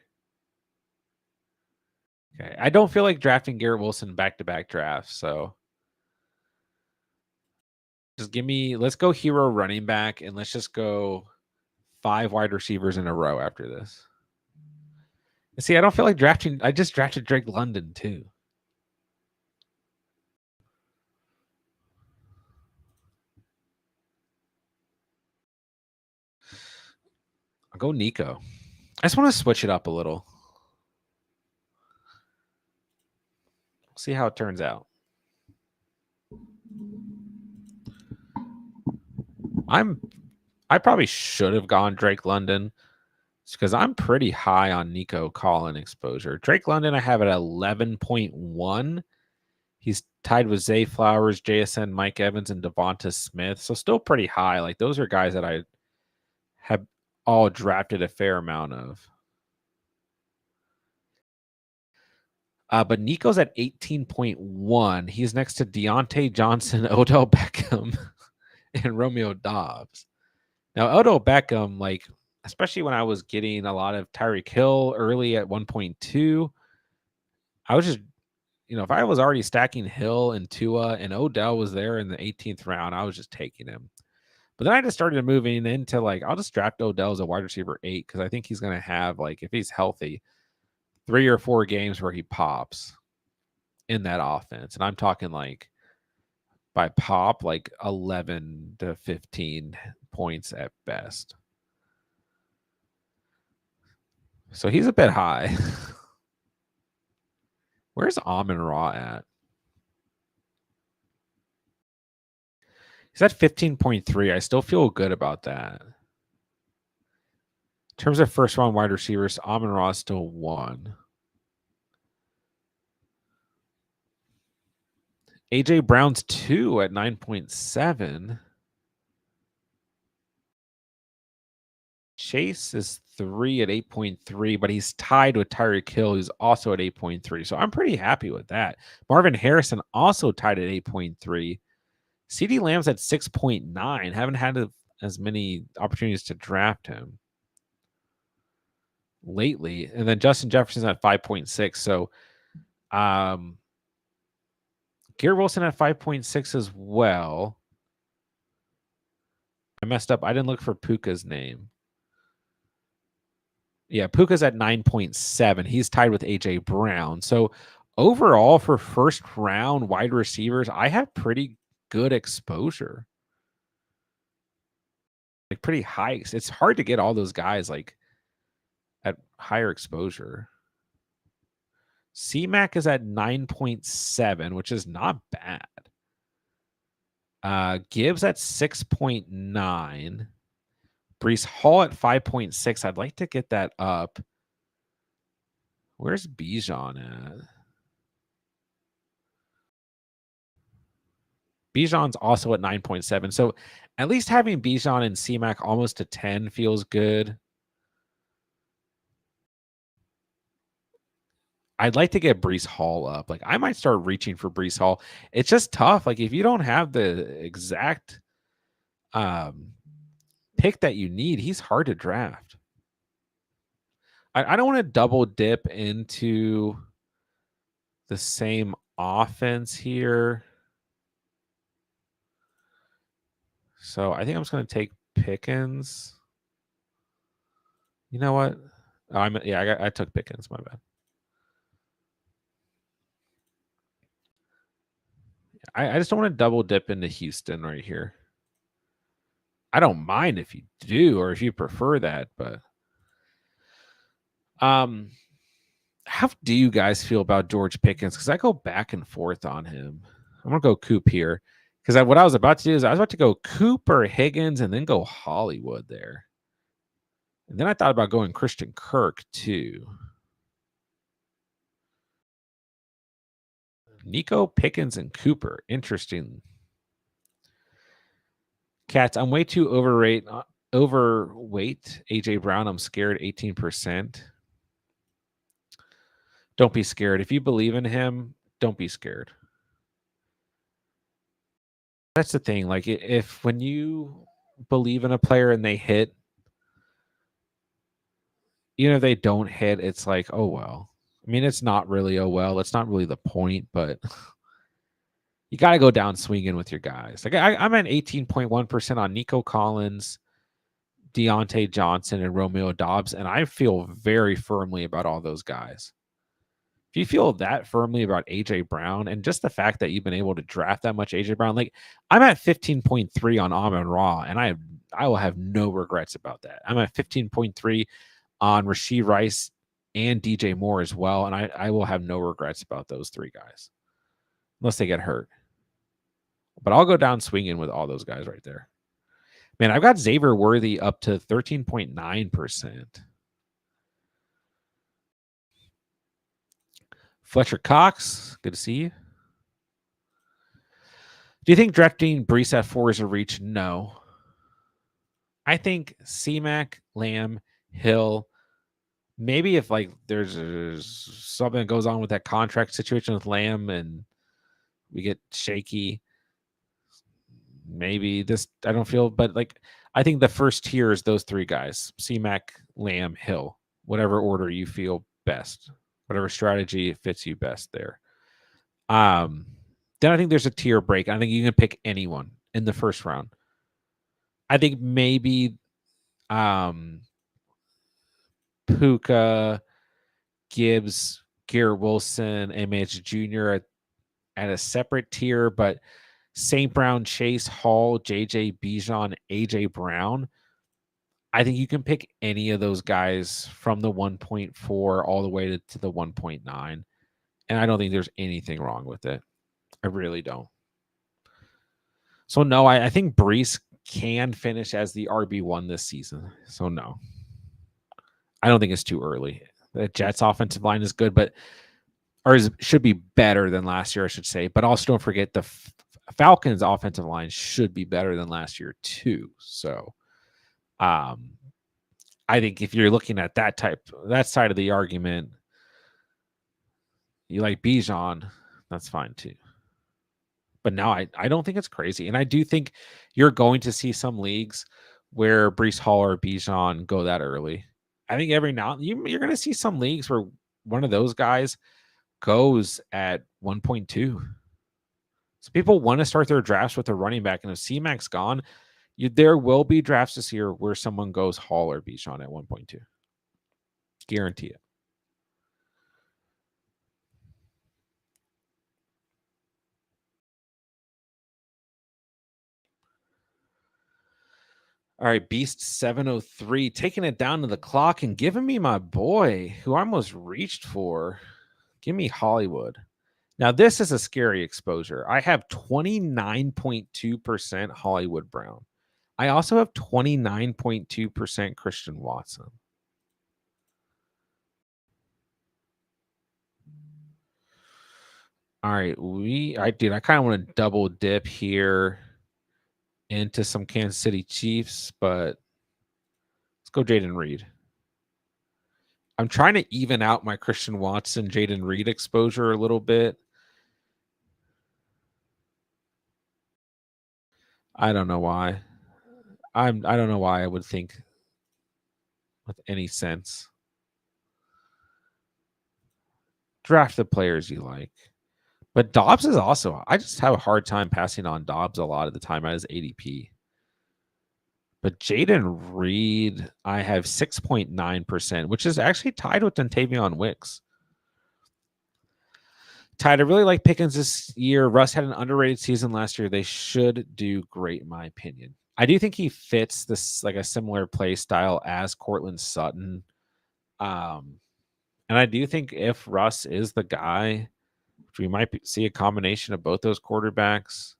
Okay. I don't feel like drafting Garrett Wilson back-to-back drafts, so just let's go hero running back, and let's just go 5 wide receivers in a row after this. See, I don't feel like drafting. I just drafted Drake London too. I'll go Nico. I just want to switch it up a little. See how it turns out. I probably should have gone Drake London because I'm pretty high on Nico Collin exposure. Drake London I have at 11.1. He's tied with Zay Flowers, JSN, Mike Evans, and Devonta Smith. So still pretty high. Like those are guys that I have all drafted a fair amount of. But Nico's at 18.1. He's next to Deontay Johnson, Odell Beckham, and Romeo Dobbs. Now, Odell Beckham, like, especially when I was getting a lot of Tyreek Hill early at 1.2, I was just, if I was already stacking Hill and Tua and Odell was there in the 18th round, I was just taking him. But then I just started moving into like, I'll just draft Odell as a wide receiver 8 because I think he's going to have, like, if he's healthy, 3 or 4 games where he pops in that offense. And I'm talking like by pop, like 11 to 15 points at best. So he's a bit high. Where's Amon-Ra at? He's at 15.3. I still feel good about that. In terms of first round wide receivers, Amon-Ra is still 1. AJ Brown's 2 at 9.7. Chase is 3 at 8.3, but he's tied with Tyreek Hill, who's also at 8.3. So I'm pretty happy with that. Marvin Harrison also tied at 8.3. CeeDee Lamb's at 6.9. Haven't had as many opportunities to draft him lately. And then Justin Jefferson's at 5.6. So Garrett Wilson at 5.6 as well. I messed up. I didn't look for Puka's name. Yeah, Puka's at 9.7. He's tied with AJ Brown. So overall, for first round wide receivers, I have pretty good exposure. Like pretty high. It's hard to get all those guys like at higher exposure. C-Mac is at 9.7, which is not bad. Gibbs at 6.9. Brees Hall at 5.6. I'd like to get that up. Where's Bijan at? Bijan's also at 9.7. So at least having Bijan and C-Mac almost to 10 feels good. I'd like to get Brees Hall up. Like I might start reaching for Brees Hall. It's just tough. Like if you don't have the exact pick that you need, he's hard to draft. I don't want to double dip into the same offense here. So I think I'm just going to take Pickens. You know what? Oh, I took Pickens. My bad. I just don't want to double dip into Houston right here. I don't mind if you do or if you prefer that, but how do you guys feel about George Pickens? Because I go back and forth on him. I'm gonna go Coop here because what I was about to do is I was about to go Cooper Higgins and then go Hollywood there, and then I thought about going Christian Kirk too. Nico Pickens and Cooper, interesting. Cats, I'm way too overweight. AJ Brown, I'm scared. 18%. Don't be scared. If you believe in him, don't be scared. That's the thing. Like if when you believe in a player and they hit, if they don't hit, it's like, oh well. I mean, it's not really oh well. It's not really the point, but you got to go down swinging with your guys. Like I'm at 18.1% on Nico Collins, Deontay Johnson, and Romeo Dobbs, and I feel very firmly about all those guys. If you feel that firmly about AJ Brown and just the fact that you've been able to draft that much AJ Brown, like I'm at 15.3 on Amon-Ra, and I will have no regrets about that. I'm at 15.3 on Rashee Rice and DJ Moore as well, and I will have no regrets about those three guys unless they get hurt. But I'll go down swinging with all those guys right there. Man, I've got Xavier Worthy up to 13.9%. Fletcher Cox, good to see you. Do you think drafting Brees at 4 is a reach? No. I think C-Mac, Lamb, Hill, maybe if like there's something that goes on with that contract situation with Lamb and we get shaky, maybe this I don't feel, but like I think the first tier is those three guys: C-Mac, Lamb, Hill, whatever order you feel best, whatever strategy fits you best there. Then I think there's a tier break. I think you can pick anyone in the first round. I think maybe Puka, Gibbs, Garrett Wilson, MH Jr. at a separate tier, but St. Brown, Chase, Hall, JJ, Bijan, AJ Brown. I think you can pick any of those guys from the 1.4 all the way to the 1.9. And I don't think there's anything wrong with it. I really don't. So, no, I think Brees can finish as the RB1 this season. So, no. I don't think it's too early. The Jets offensive line is good, should be better than last year, I should say. But also don't forget the Falcons offensive line should be better than last year too. So I think if you're looking at that side of the argument, you like Bijan, that's fine too. But now I don't think it's crazy. And I do think you're going to see some leagues where Brees Hall or Bijan go that early. I think every now you're going to see some leagues where one of those guys goes at 1.2. So people want to start their drafts with a running back, and if C-Mac's gone, there will be drafts this year where someone goes Hall or Bijan at 1.2. Guarantee it. All right, Beast 703 taking it down to the clock and giving me my boy who I almost reached for. Give me Hollywood. Now, this is a scary exposure. I have 29.2% Hollywood Brown. I also have 29.2% Christian Watson. All right, I kind of want to double dip here into some Kansas City Chiefs, but let's go Jaden Reed. I'm trying to even out my Christian Watson, Jaden Reed exposure a little bit. I don't know why. I don't know why I would think with any sense. Draft the players you like. But Dobbs is also, I just have a hard time passing on Dobbs a lot of the time at his ADP. But Jaden Reed, I have 6.9%, which is actually tied with Dontavion Wicks. Tied, I really like Pickens this year. Russ had an underrated season last year. They should do great, in my opinion. I do think he fits this like a similar play style as Cortland Sutton. And I do think if Russ is the guy, we might see a combination of both those quarterbacks.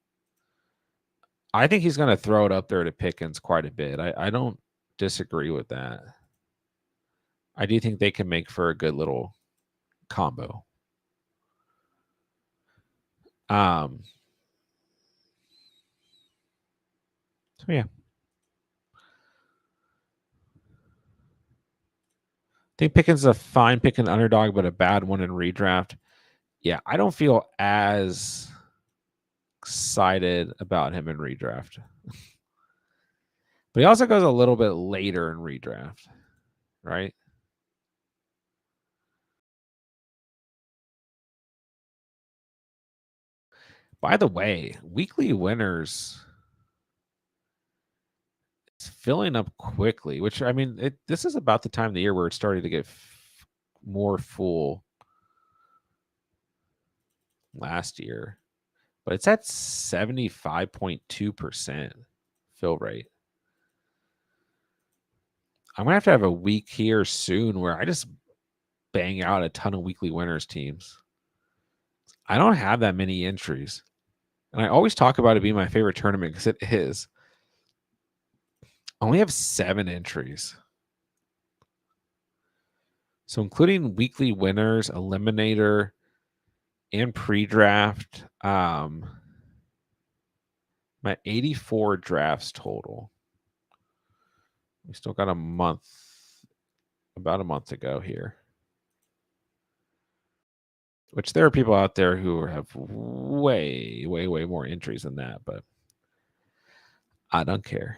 I think he's going to throw it up there to Pickens quite a bit. I don't disagree with that. I do think they can make for a good little combo. So yeah. I think Pickens is a fine pick in Underdog, but a bad one in Redraft. Yeah, I don't feel as excited about him in Redraft. But he also goes a little bit later in Redraft, right? By the way, weekly winners is filling up quickly, which I mean, this is about the time of the year where it's starting to get more full last year, but it's at 75.2% fill rate. I'm going to have a week here soon where I just bang out a ton of weekly winners teams. I don't have that many entries. And I always talk about it being my favorite tournament because it is. I only have 7 entries. So including weekly winners, eliminator, and pre-draft, my 84 drafts total. We still got a month, about a month to go here. Which there are people out there who have way, way, way more entries than that, but I don't care.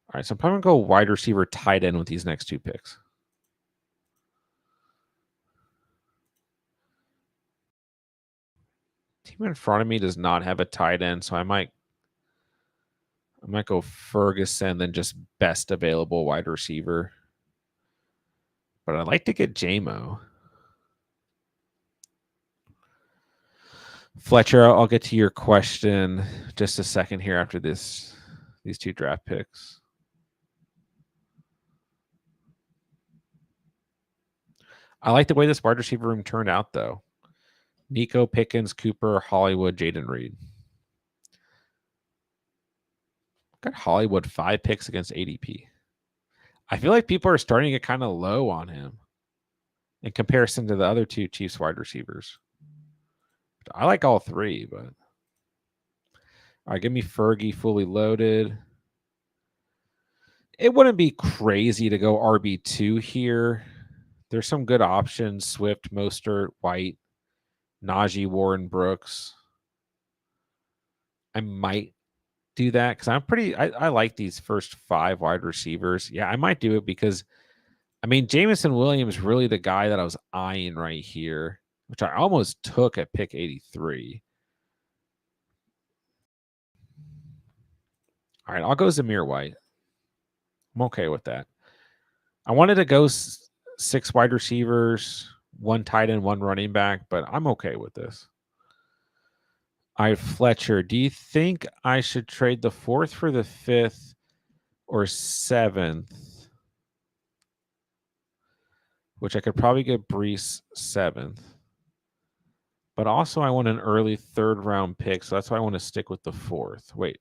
All right, so I'm probably going to go wide receiver tight end with these next 2 picks. Team in front of me does not have a tight end, so I might go Ferguson, then just best available wide receiver. But I'd like to get JMO. Fletcher, I'll get to your question just a second here after these 2 draft picks. I like the way this wide receiver room turned out, though. Nico, Pickens, Cooper, Hollywood, Jaden Reed. Got Hollywood 5 picks against ADP. I feel like people are starting to get kind of low on him in comparison to the other 2 Chiefs wide receivers. I like all 3, but all right, give me Fergie fully loaded. It wouldn't be crazy to go RB2 here. There's some good options: Swift, Mostert, White, Najee, Warren, Brooks. I might do that because I like these first 5 wide receivers. Yeah, I might do it because, I mean, Jameson Williams really the guy that I was eyeing right here, which I almost took at pick 83. All All right, I'll go Zamir White. I'm okay with that. I wanted to go 6 wide receivers, 1 tight end, 1 running back, but I'm okay with this. All right, Fletcher, do you think I should trade the 4th for the 5th or 7th? Which I could probably get Brees 7th. But also I want an early 3rd round pick, so that's why I want to stick with the 4th. Wait.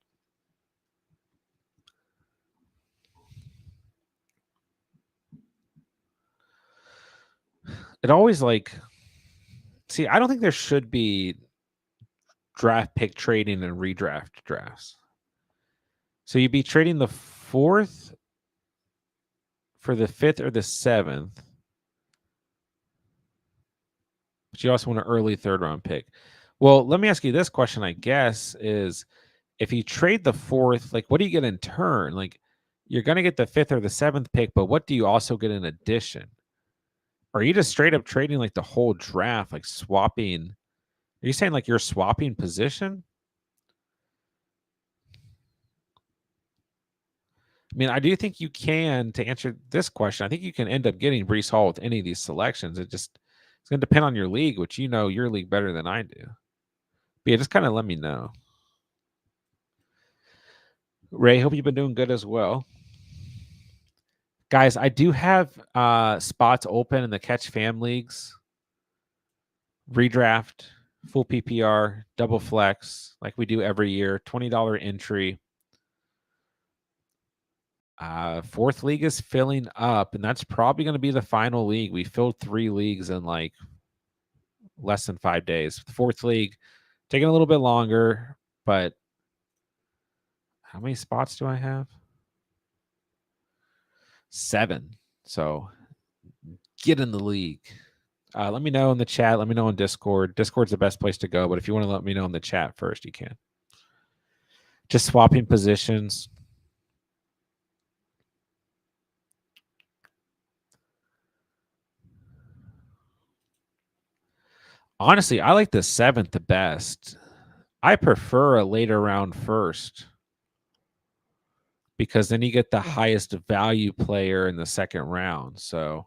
It always see, I don't think there should be draft pick trading and redraft drafts. So you'd be trading the 4th for the 5th or the 7th. But you also want an early 3rd round pick. Well, let me ask you this question, I guess, is if you trade the 4th, what do you get in turn? You're going to get the 5th or the 7th pick, but what do you also get in addition? Are you just straight up trading the whole draft, swapping? Are you saying you're swapping position? I mean, I do think you can, to answer this question, I think you can end up getting Brees Hall with any of these selections. It's going to depend on your league, which you know your league better than I do. But yeah, just kind of let me know. Ray, hope you've been doing good as well. Guys, I do have spots open in the Catch Fam leagues. Redraft, full PPR, double flex, like we do every year. $20 entry. 4th league is filling up, and that's probably going to be the final league. We filled 3 leagues in less than 5 days. The 4th league taking a little bit longer, but how many spots do I have? 7. So get in the league. Let me know in the chat. Let me know on Discord. Discord's the best place to go, but if you want to let me know in the chat first, you can. Just swapping positions. Honestly, I like the 7th the best. I prefer a later round first because then you get the highest value player in the 2nd round. So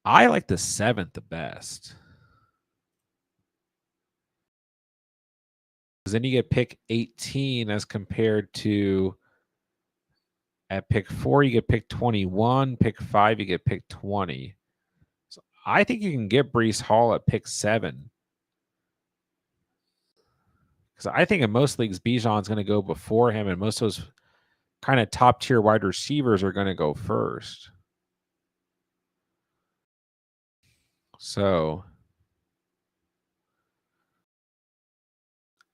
I like the 7th the best. Because then you get pick 18 as compared to at pick 4, you get pick 21. Pick 5, you get pick 20. So I think you can get Brees Hall at pick 7. Because I think in most leagues, Bijan's going to go before him, and most of those kind of top tier wide receivers are going to go first. So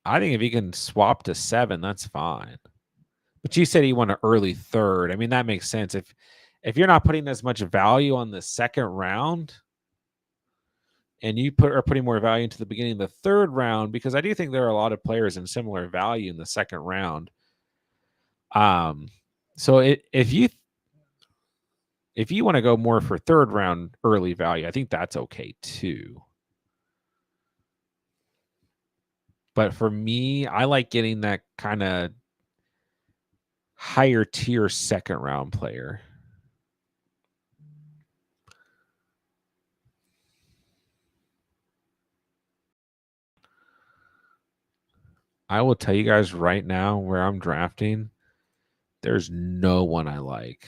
I think if you can swap to 7, that's fine. But you said you want an early 3rd. I mean, that makes sense. If you're not putting as much value on the 2nd round, and you are putting more value into the beginning of the 3rd round, because I do think there are a lot of players in similar value in the 2nd round. So if you want to go more for 3rd round early value, I think that's okay too. But for me, I like getting that kind of higher tier 2nd round player. I will tell you guys right now where I'm drafting, there's no one I like.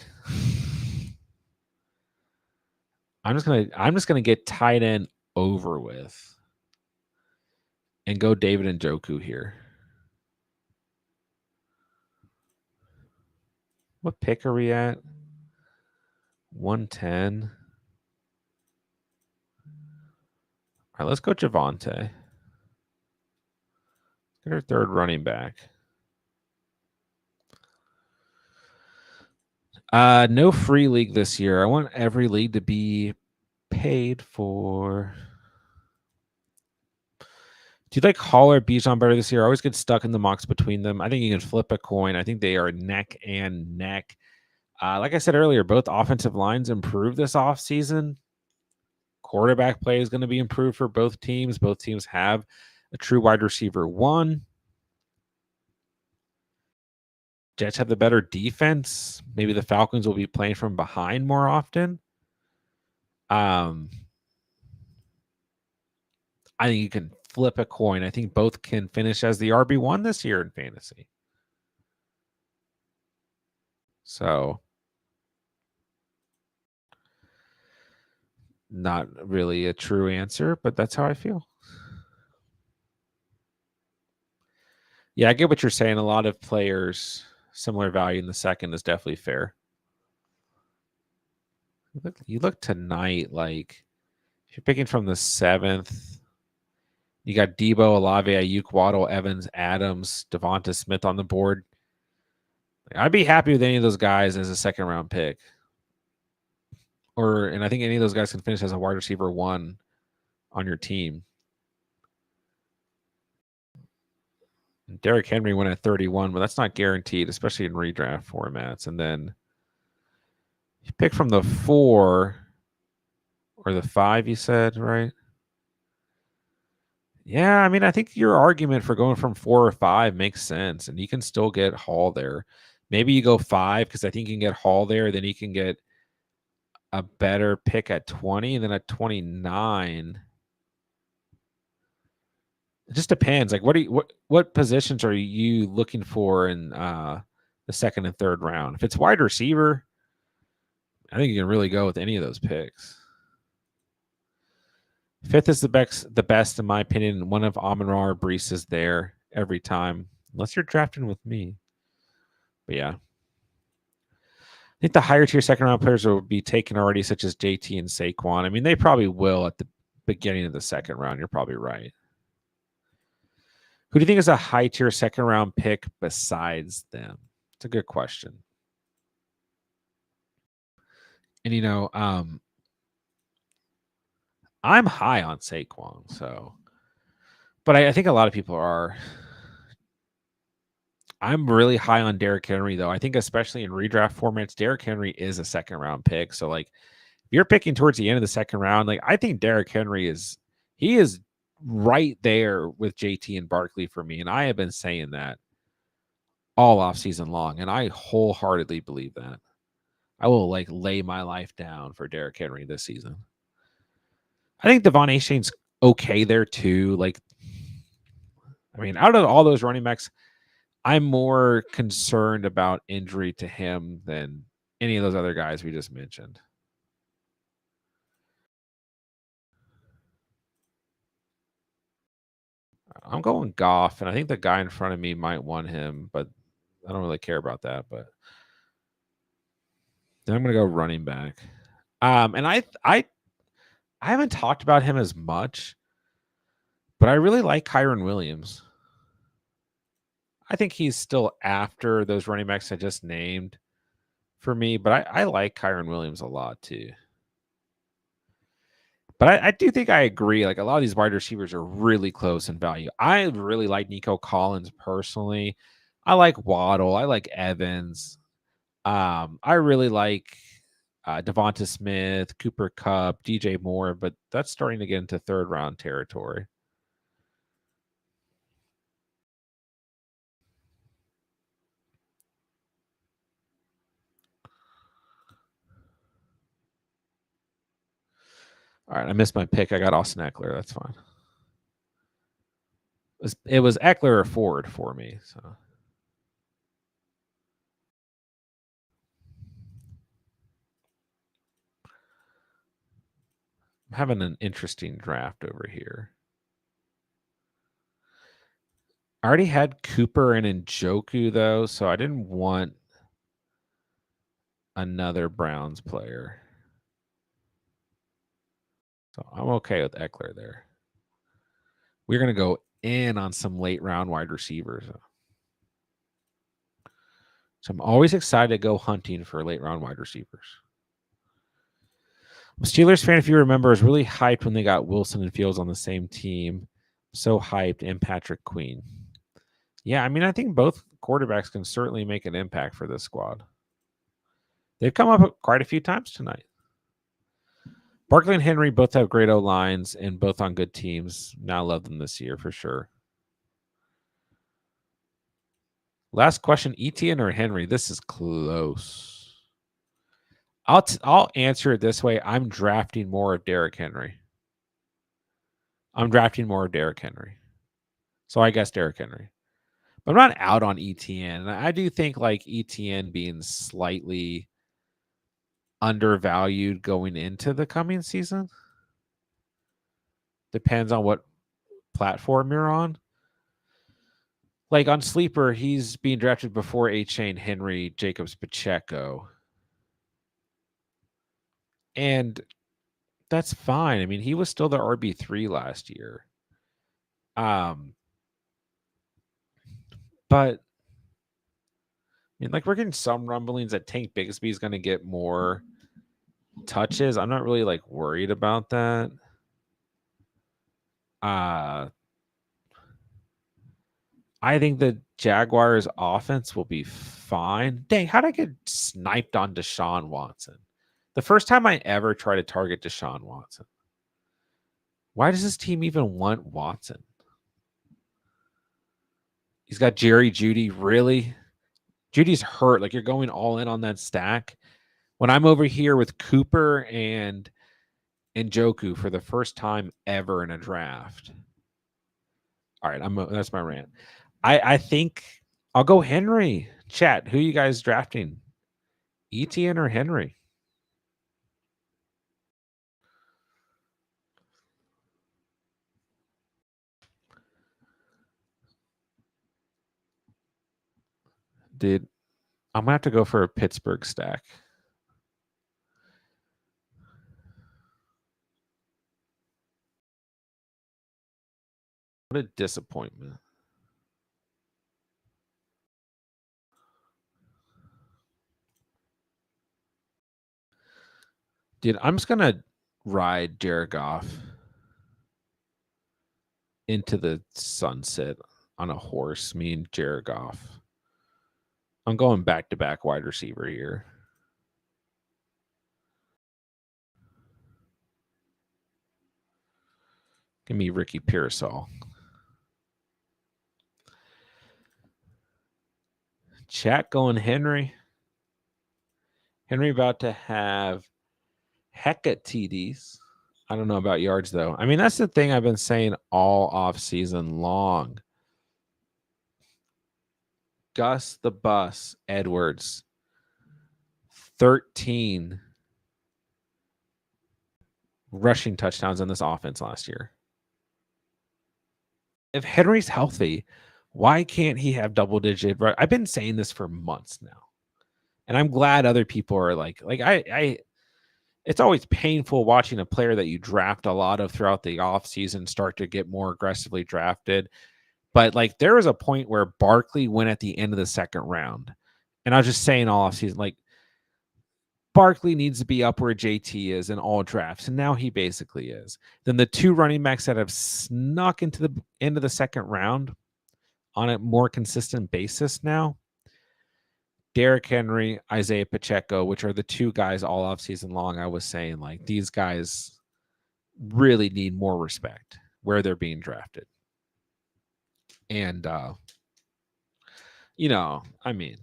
I'm just gonna get tight end over with and go David Njoku here. What pick are we at? 110. All right, let's go Javonte. Get our 3rd running back. No free league this year. I want every league to be paid for. Do you like Hall or Bijan better this year? I always get stuck in the mocks between them. I think you can flip a coin. I think they are neck and neck. Like I said earlier, both offensive lines improved this offseason. Quarterback play is going to be improved for both teams. Both teams have a true wide receiver 1. Jets have the better defense. Maybe the Falcons will be playing from behind more often. I think you can flip a coin. I think both can finish as the RB1 this year in fantasy. So, not really a true answer, but that's how I feel. Yeah, I get what you're saying. A lot of players, similar value in the second is definitely fair. You look tonight like if you're picking from the 7th, you got Debo, Olave, Ayuk, Waddle, Evans, Adams, Devonta Smith on the board. I'd be happy with any of those guys as a second round pick. And I think any of those guys can finish as a wide receiver 1 on your team. Derrick Henry went at 31, but that's not guaranteed, especially in redraft formats. And then you pick from the 4 or the 5, you said, right? Yeah, I mean, I think your argument for going from 4 or 5 makes sense, and you can still get Hall there. Maybe you go 5 because I think you can get Hall there. Then you can get a better pick at 20, and then at 29. It just depends. Like, what positions are you looking for in the second and third round? If it's wide receiver, I think you can really go with any of those picks. 5th is the best in my opinion. One of Amon-Ra or Brees is there every time, unless you're drafting with me. But yeah, I think the higher tier second round players will be taken already, such as JT and Saquon. I mean, they probably will at the beginning of the second round. You're probably right. Who do you think is a high tier second round pick besides them? It's a good question. And I'm high on Saquon, but I think a lot of people are. I'm really high on Derrick Henry, though. I think especially in redraft formats, Derrick Henry is a second round pick. So like, if you're picking towards the end of the second round, like I think Derrick Henry is right there with JT and Barkley for me, and I have been saying that all off season long, and I wholeheartedly believe that. I will like lay my life down for Derrick Henry this season. I think Devon Achane's okay there too. Like, I mean, out of all those running backs, I'm more concerned about injury to him than any of those other guys we just mentioned. I'm going Goff, and I think the guy in front of me might want him, but I don't really care about that. But then I'm going to go running back. And I haven't talked about him as much, but I really like Kyren Williams. I think he's still after those running backs I just named for me, but I like Kyren Williams a lot too. But I do think I agree. Like a lot of these wide receivers are really close in value. I really like Nico Collins personally. I like Waddle. I like Evans. I really like Devonta Smith, Cooper Kupp, DJ Moore, but that's starting to get into third round territory. All right, I missed my pick. I got Austin Eckler. That's fine. It was Eckler or Ford for me. So I'm having an interesting draft over here. I already had Cooper and Njoku though, so I didn't want another Browns player. So I'm okay with Eckler there. We're going to go in on some late round wide receivers. So I'm always excited to go hunting for late round wide receivers. I'm a Steelers fan, if you remember, was really hyped when they got Wilson and Fields on the same team. So hyped, and Patrick Queen. Yeah, I mean, I think both quarterbacks can certainly make an impact for this squad. They've come up quite a few times tonight. Barkley and Henry both have great O-lines and both on good teams. Now love them this year for sure. Last question, Etienne or Henry? This is close. I'll answer it this way. I'm drafting more of Derrick Henry. So I guess Derrick Henry. But I'm not out on Etienne. I do think like Etienne being slightly undervalued going into the coming season. Depends on what platform you're on. Like on Sleeper, he's being drafted before A-Chain, Henry, Jacobs, Pacheco. And that's fine. I mean, he was still the RB3 last year. But I mean, like we're getting some rumblings that Tank Bigsby is going to get more touches. I'm not really like worried about that. I think the Jaguars offense will be fine. Dang, how'd I get sniped on Deshaun Watson? The first time I ever try to target Deshaun Watson. Why does this team even want Watson? He's got Jerry Jeudy. Really? Judy's hurt. Like you're going all in on that stack. When I'm over here with Cooper and Njoku for the first time ever in a draft. All right, that's my rant. I think I'll go Henry. Chat, who you guys drafting? Etienne or Henry? Dude, I'm gonna have to go for a Pittsburgh stack. What a disappointment. Dude, I'm just gonna ride Jared Goff into the sunset on a horse. Me and Jared Goff. I'm going back-to-back wide receiver here. Give me Ricky Pearsall. Chat going Henry. Henry about to have hecka TDs. I don't know about yards, though. I mean, that's the thing I've been saying all off season long. Gus the Bus Edwards, 13 rushing touchdowns in this offense last year. If Henry's healthy, why can't he have double-digit? I've been saying this for months now, and I'm glad other people are like I. It's always painful watching a player that you draft a lot of throughout the offseason start to get more aggressively drafted. But like there was a point where Barkley went at the end of the second round. And I was just saying all offseason, like Barkley needs to be up where JT is in all drafts. And now he basically is. Then the two running backs that have snuck into the end of the second round on a more consistent basis now, Derrick Henry, Isaiah Pacheco, which are the two guys all offseason long, I was saying, like, these guys really need more respect where they're being drafted. And, you know, I mean,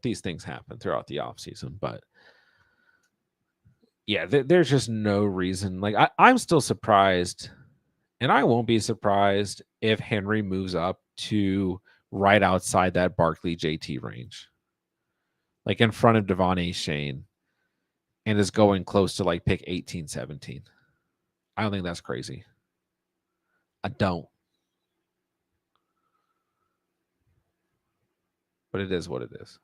these things happen throughout the offseason, but yeah, there's just no reason. Like, I'm still surprised, and I won't be surprised if Henry moves up to right outside that Barkley JT range, like in front of Devon A. Shane, and is going close to like pick 18, 17. I don't think that's crazy. I don't. But it is what it is.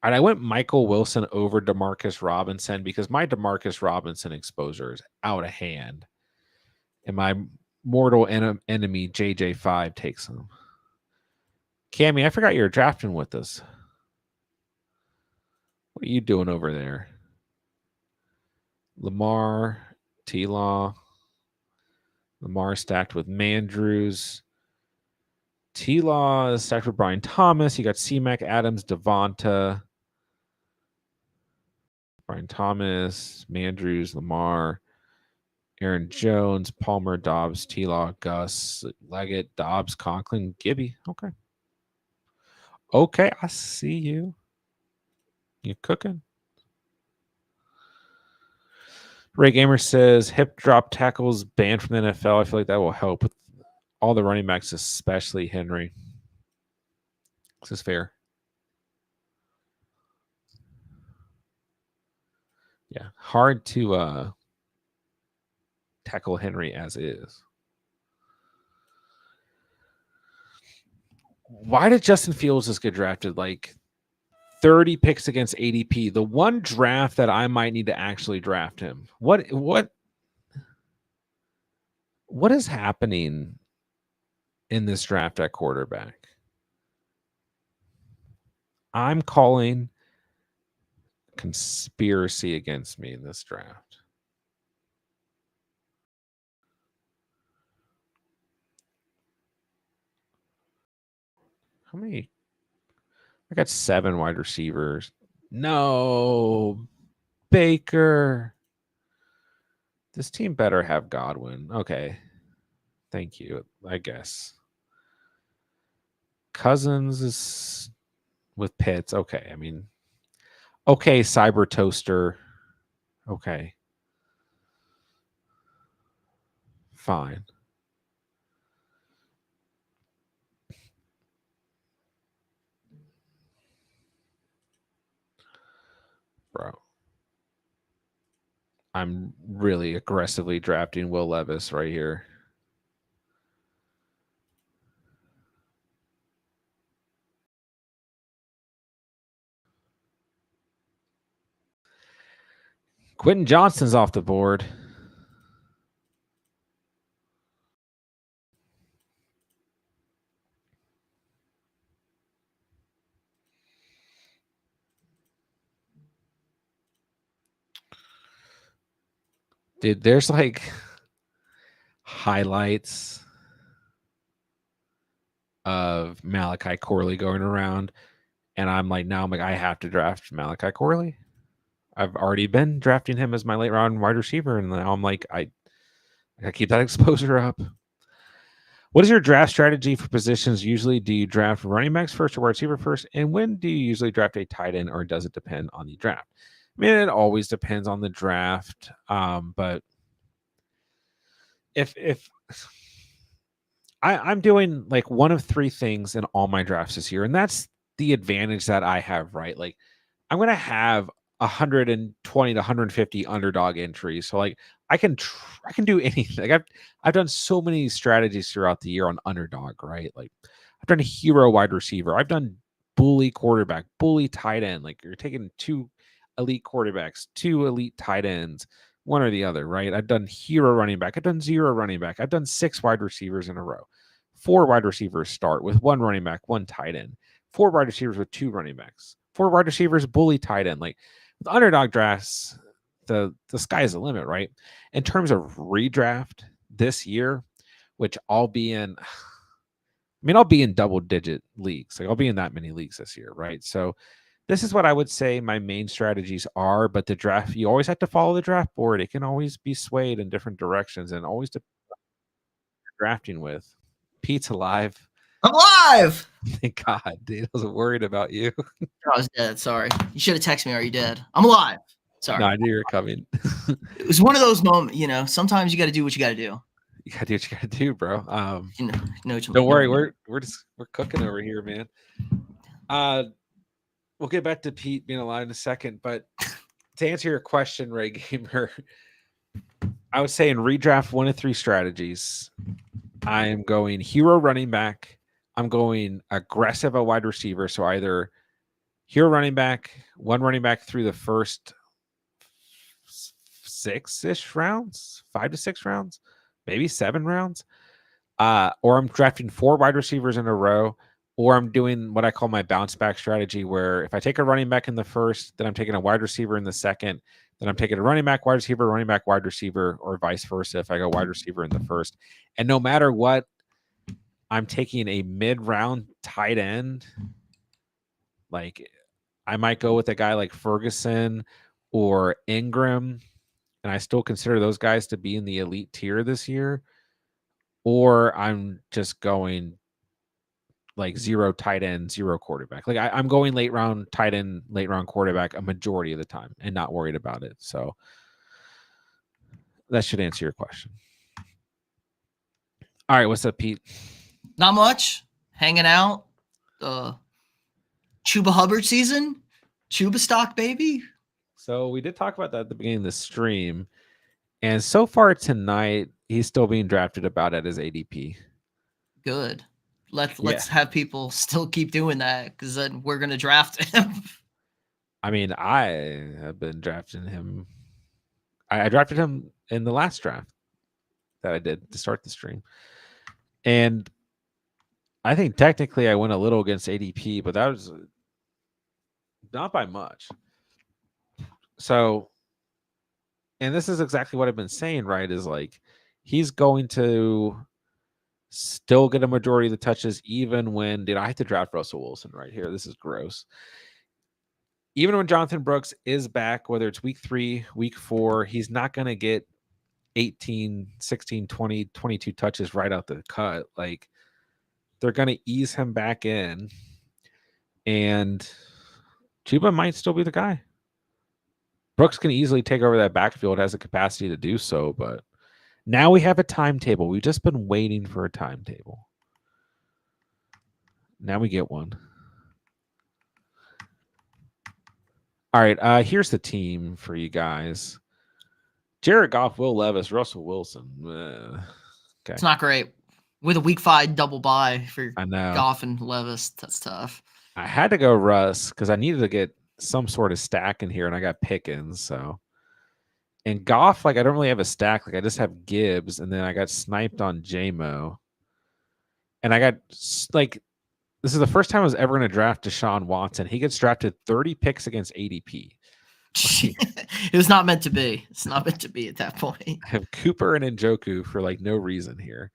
All right, I went Michael Wilson over DeMarcus Robinson because my DeMarcus Robinson exposure is out of hand. And my mortal enemy, JJ5, takes him. Cammy, I forgot you were drafting with us. What are you doing over there? Lamar, T-Law. Lamar stacked with Mandrews. T-Law is stacked with Brian Thomas. You got C-Mac, Adams, Devonta. Brian Thomas, Mandrews, Lamar. Aaron Jones, Palmer, Dobbs, T-Law, Gus, Leggett, Dobbs, Conklin, Gibby. Okay. Okay, I see you. You're cooking. Ray Gamer says hip drop tackles banned from the NFL. I feel like that will help with all the running backs, especially Henry. This is fair. Yeah, hard to tackle Henry as is. Why did Justin Fields just get drafted like 30 picks against ADP? The one draft that I might need to actually draft him. What is happening in this draft at quarterback? I'm calling conspiracy against me in this draft. How many? I got 7 wide receivers. No, Baker. This team better have Godwin. Okay. Thank you, I guess. Cousins is with Pitts. Okay. I mean, okay, Cyber Toaster. Okay. Fine. Bro. I'm really aggressively drafting Will Levis right here. Quentin Johnston's off the board. Dude, there's like highlights of Malachi Corley going around, and I'm like, I have to draft Malachi Corley. I've already been drafting him as my late round wide receiver, and now I'm like, I keep that exposure up. What is your draft strategy for positions? Usually, do you draft running backs first or wide receiver first? And when do you usually draft a tight end, or does it depend on the draft? I mean, it always depends on the draft. But if I'm doing like one of 3 things in all my drafts this year, and that's the advantage that I have, right? Like I'm gonna have 120 to 150 underdog entries. So like I can do anything. Like I've done so many strategies throughout the year on underdog, right? Like I've done hero wide receiver. I've done bully quarterback, bully tight end. Like you're taking 2 elite quarterbacks, 2 elite tight ends, one or the other, right? I've done hero running back. I've done 0 running back. I've done 6 wide receivers in a row. 4 wide receivers start with 1 running back, 1 tight end. 4 wide receivers with 2 running backs. 4 wide receivers, bully tight end. Like with underdog drafts, the sky's the limit, right? In terms of redraft this year, which I'll be in, I'll be in double digit leagues. Like I'll be in that many leagues this year, right? So this is what I would say my main strategies are. But the draft, you always have to follow the draft board. It can always be swayed in different directions, and always drafting with. Pete's alive. I'm alive. Thank God, dude. I was worried about you. I was dead. Sorry. You should have texted me. Are you dead? I'm alive. Sorry. No, I knew you were coming. It was one of those moments, sometimes you got to do what you got to do. You gotta do what you gotta do, bro. Don't worry, we're cooking over here, man. We'll get back to Pete being alive in a second, but to answer your question, Ray Gamer, I would say in redraft 1 of 3 strategies, I am going hero running back. I'm going aggressive at wide receiver. So either hero running back, 1 running back through the first 6-ish rounds, 5 to 6 rounds, maybe 7 rounds. Or I'm drafting 4 wide receivers in a row, or I'm doing what I call my bounce back strategy, where if I take a running back in the first, then I'm taking a wide receiver in the second, then I'm taking a running back, wide receiver, or vice versa if I go wide receiver in the first. And no matter what, I'm taking a mid-round tight end. Like I might go with a guy like Ferguson or Ingram and I still consider those guys to be in the elite tier this year, or I'm just going like 0 tight end, 0 quarterback. Like I'm going late round tight end, late round quarterback a majority of the time and not worried about it. So that should answer your question. All right, what's up, Pete? Not much. Hanging out. Chuba Hubbard season. Chuba stock, baby. So we did talk about that at the beginning of the stream. And so far tonight, he's still being drafted about at his ADP. Good. Let's have people still keep doing that, because then we're gonna draft him. I mean, I have been drafting him. I drafted him in the last draft that I did to start the stream. And I think technically I went a little against ADP, but that was not by much. So, and this is exactly what I've been saying, right? Is like he's going to still get a majority of the touches, even when I have to draft Russell Wilson right here. This is gross. Even when Jonathan Brooks is back, whether it's week 3, week 4, he's not going to get 18, 16, 20, 22 touches right out the cut. Like they're going to ease him back in, and Chuba might still be the guy. Brooks can easily take over that backfield, has the capacity to do so, but now we have a timetable. We've just been waiting for a timetable. Now we get one. All right, here's the team for you guys. Jared Goff, Will Levis, Russell Wilson. Okay. It's not great. With a week 5 double bye for I know. Goff and Levis, that's tough. I had to go Russ because I needed to get some sort of stack in here, and I got Pickens. So, and Goff, like I don't really have a stack. Like I just have Gibbs, and then I got sniped on JMO, and I got like this is the first time I was ever going to draft Deshaun Watson. He gets drafted 30 picks against ADP. It was not meant to be. It's not meant to be at that point. I have Cooper and Njoku for like no reason here.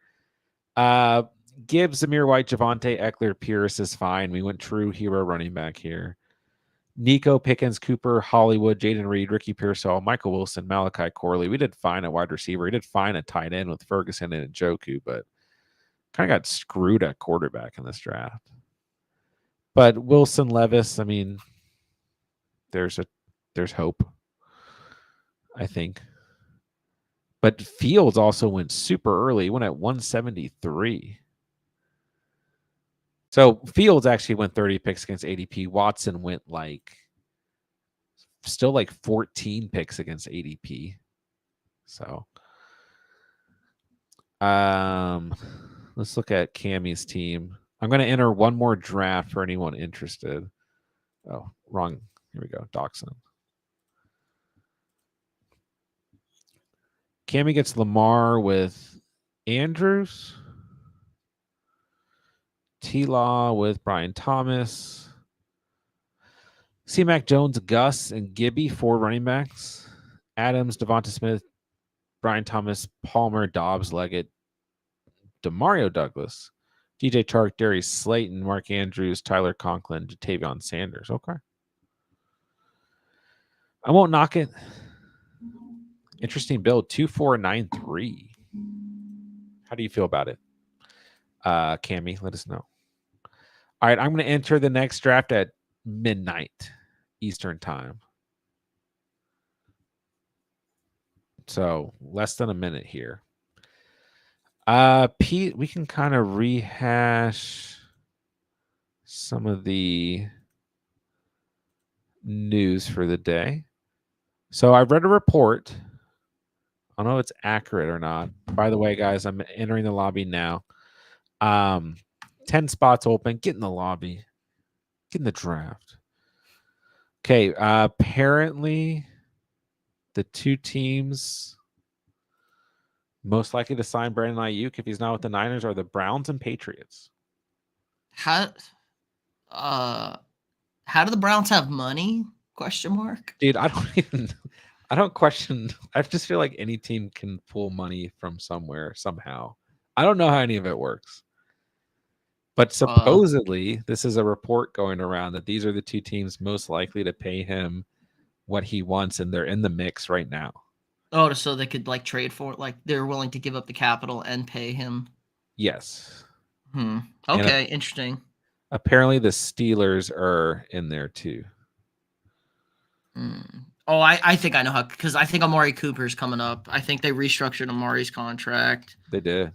Gibbs, Zamir White, Javonte, Eckler, Pierce is fine. We went true hero running back here. Nico, Pickens, Cooper, Hollywood, Jaden Reed, Ricky Pearsall, Michael Wilson, Malachi Corley. We did fine at wide receiver. We did fine at tight end with Ferguson and Njoku, but kind of got screwed at quarterback in this draft. But Wilson, Levis, I mean, there's hope, I think. But Fields also went super early. He went at 173. So Fields actually went 30 picks against ADP. Watson went still like 14 picks against ADP. So let's look at Cammy's team. I'm going to enter one more draft for anyone interested. Oh, wrong. Here we go. Dachshund. Cammy gets Lamar with Andrews. T-Law with Brian Thomas. C-Mac Jones, Gus, and Gibby, 4 running backs. Adams, Devonta Smith, Brian Thomas, Palmer, Dobbs, Leggett, Demario Douglas, DJ Chark, Darius Slayton, Mark Andrews, Tyler Conklin, Jatavion Sanders. Okay. I won't knock it. Interesting build. 2493. How do you feel about it? Cammy, let us know. All right, I'm going to enter the next draft at midnight Eastern time. So less than a minute here. Pete, we can kind of rehash some of the news for the day. So I read a report. I don't know if it's accurate or not. By the way, guys, I'm entering the lobby now. 10 spots open. Get in the lobby. Get in the draft. Okay. Apparently, the 2 teams most likely to sign Brandon Ayuk if he's not with the Niners are the Browns and Patriots. How do the Browns have money? Question mark. Dude, I don't question. I just feel like any team can pull money from somewhere somehow. I don't know how any of it works. But supposedly, this is a report going around that these are the 2 teams most likely to pay him what he wants, and they're in the mix right now. Oh, so they could like trade for it. Like they're willing to give up the capital and pay him. Yes. Hmm. And Okay, interesting. apparently the Steelers are in there too. Hmm. Oh, I think I know how, because I think Amari Cooper's coming up. I think they restructured Amari's contract. They did.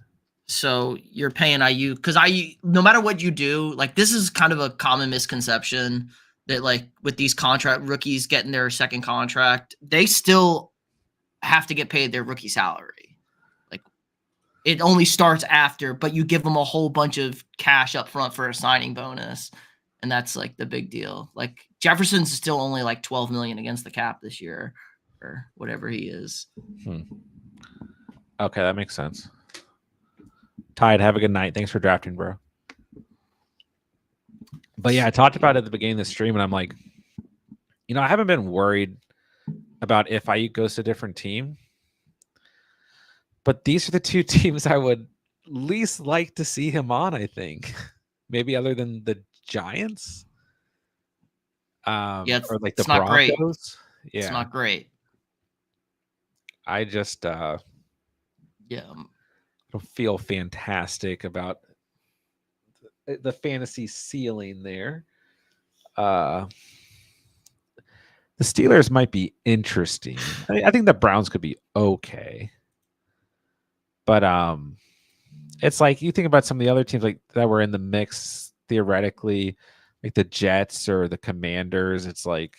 So you're paying IU, because IU, no matter what you do, like this is kind of a common misconception that like with these contract rookies getting their second contract, they still have to get paid their rookie salary. Like it only starts after, but you give them a whole bunch of cash up front for a signing bonus. And that's like the big deal. Like Jefferson's still only like 12 million against the cap this year or whatever he is. Okay, that makes sense. Tide, have a good night. Thanks for drafting, bro. But yeah, I talked about it at the beginning of the stream, and I'm like, I haven't been worried about if IU goes to a different team. But these are the two teams I would least like to see him on, I think. Maybe other than the Giants. Yeah, Or like the it's not great. Broncos. Yeah. It's not great. I just Yeah. don't feel fantastic about the fantasy ceiling there. The Steelers might be interesting. I think the Browns could be okay. But it's like you think about some of the other teams like that were in the mix theoretically, like the Jets or the Commanders. It's like,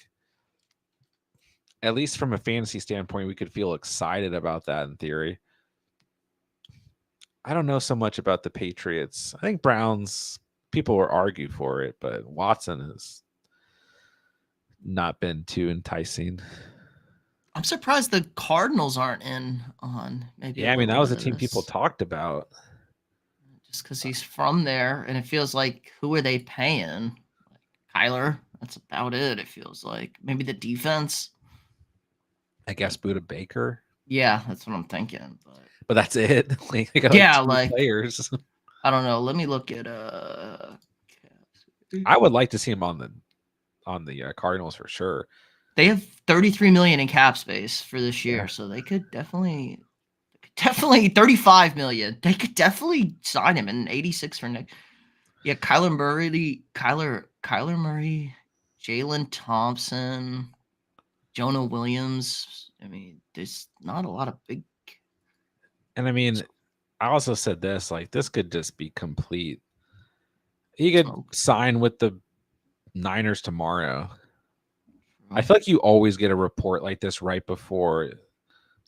at least from a fantasy standpoint, we could feel excited about that in theory. I don't know so much about the Patriots. I think Browns, people will argue for it, but Watson has not been too enticing. I'm surprised the Cardinals aren't in on maybe Yeah, a I mean, little that was bit a of team people this. talked about. Just because he's from there, and it feels like who are they paying? Like Kyler. That's about it. It feels like maybe the defense. I guess Buda Baker, Yeah, that's what I'm thinking. but that's it. Like, they got like Yeah, two like players. I don't know. Let me look at I would like to see him on the Cardinals for sure. They have 33 million in cap space for this year, Yeah. so they could definitely 35 million. They could definitely sign him and 86 for next. Yeah, Kyler Murray, Jalen Thompson, Jonah Williams. I mean, there's not a lot of big. And I mean, I also said this, like, this could just be complete. He could Smoke. sign with the Niners tomorrow. I feel like you always get a report like this right before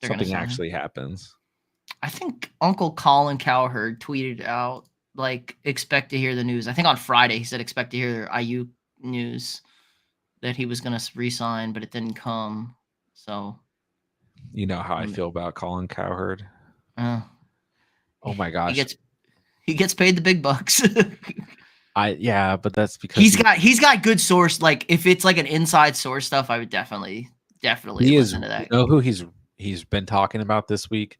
something actually happens. I think Uncle Colin Cowherd tweeted out, like, expect to hear the news. I think on Friday he said expect to hear IU news that he was going to resign, but it didn't come. So, you know how I feel about Colin Cowherd. Oh my gosh, he gets paid the big bucks. Yeah, but that's because he's got good source. Like if it's like an inside source stuff, I would definitely listen to that. You know who he's been talking about this week,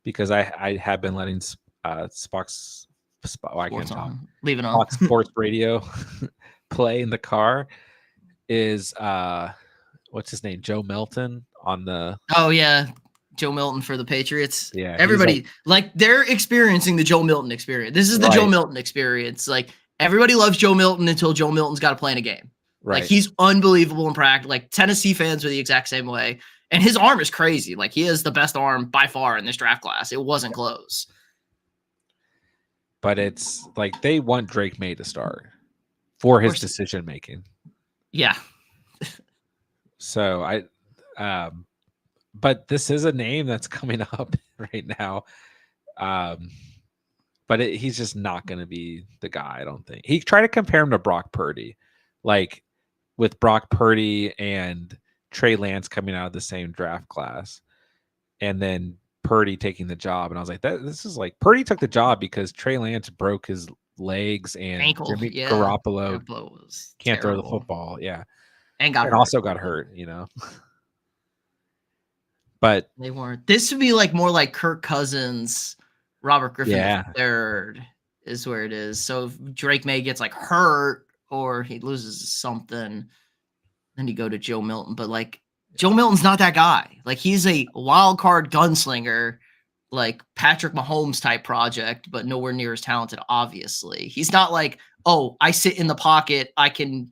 because I have been letting Spock's I can't talk. Leave it on. Fox Sports Radio play in the car is what's his name, Joe Milton on the. Oh yeah, Joe Milton for the Patriots. Yeah, everybody like they're experiencing the Joe Milton experience. This is the Joe Milton experience. Like everybody loves Joe Milton until Joe Milton's got to play in a game. Right. Like he's unbelievable in practice. Like Tennessee fans are the exact same way. And his arm is crazy. Like he is the best arm by far in this draft class. It wasn't close. But it's like they want Drake May to start for his decision making. Yeah. So but this is a name that's coming up right now. But he's just not going to be the guy, I don't think. He tried to compare him to Brock Purdy, like with Brock Purdy and Trey Lance coming out of the same draft class, and then Purdy taking the job. And I was like, this is like Purdy took the job because Trey Lance broke his legs and Jimmy Garoppolo can't throw the football. Yeah. And also got hurt, But they weren't. This would be like more like Kirk Cousins, Robert Griffin III is where it is. So if Drake May gets like hurt or he loses something, then you go to Joe Milton. But like Joe Milton's not that guy. Like, he's a wild card gunslinger, like Patrick Mahomes type project, but nowhere near as talented, obviously. He's not like, oh, I sit in the pocket, I can,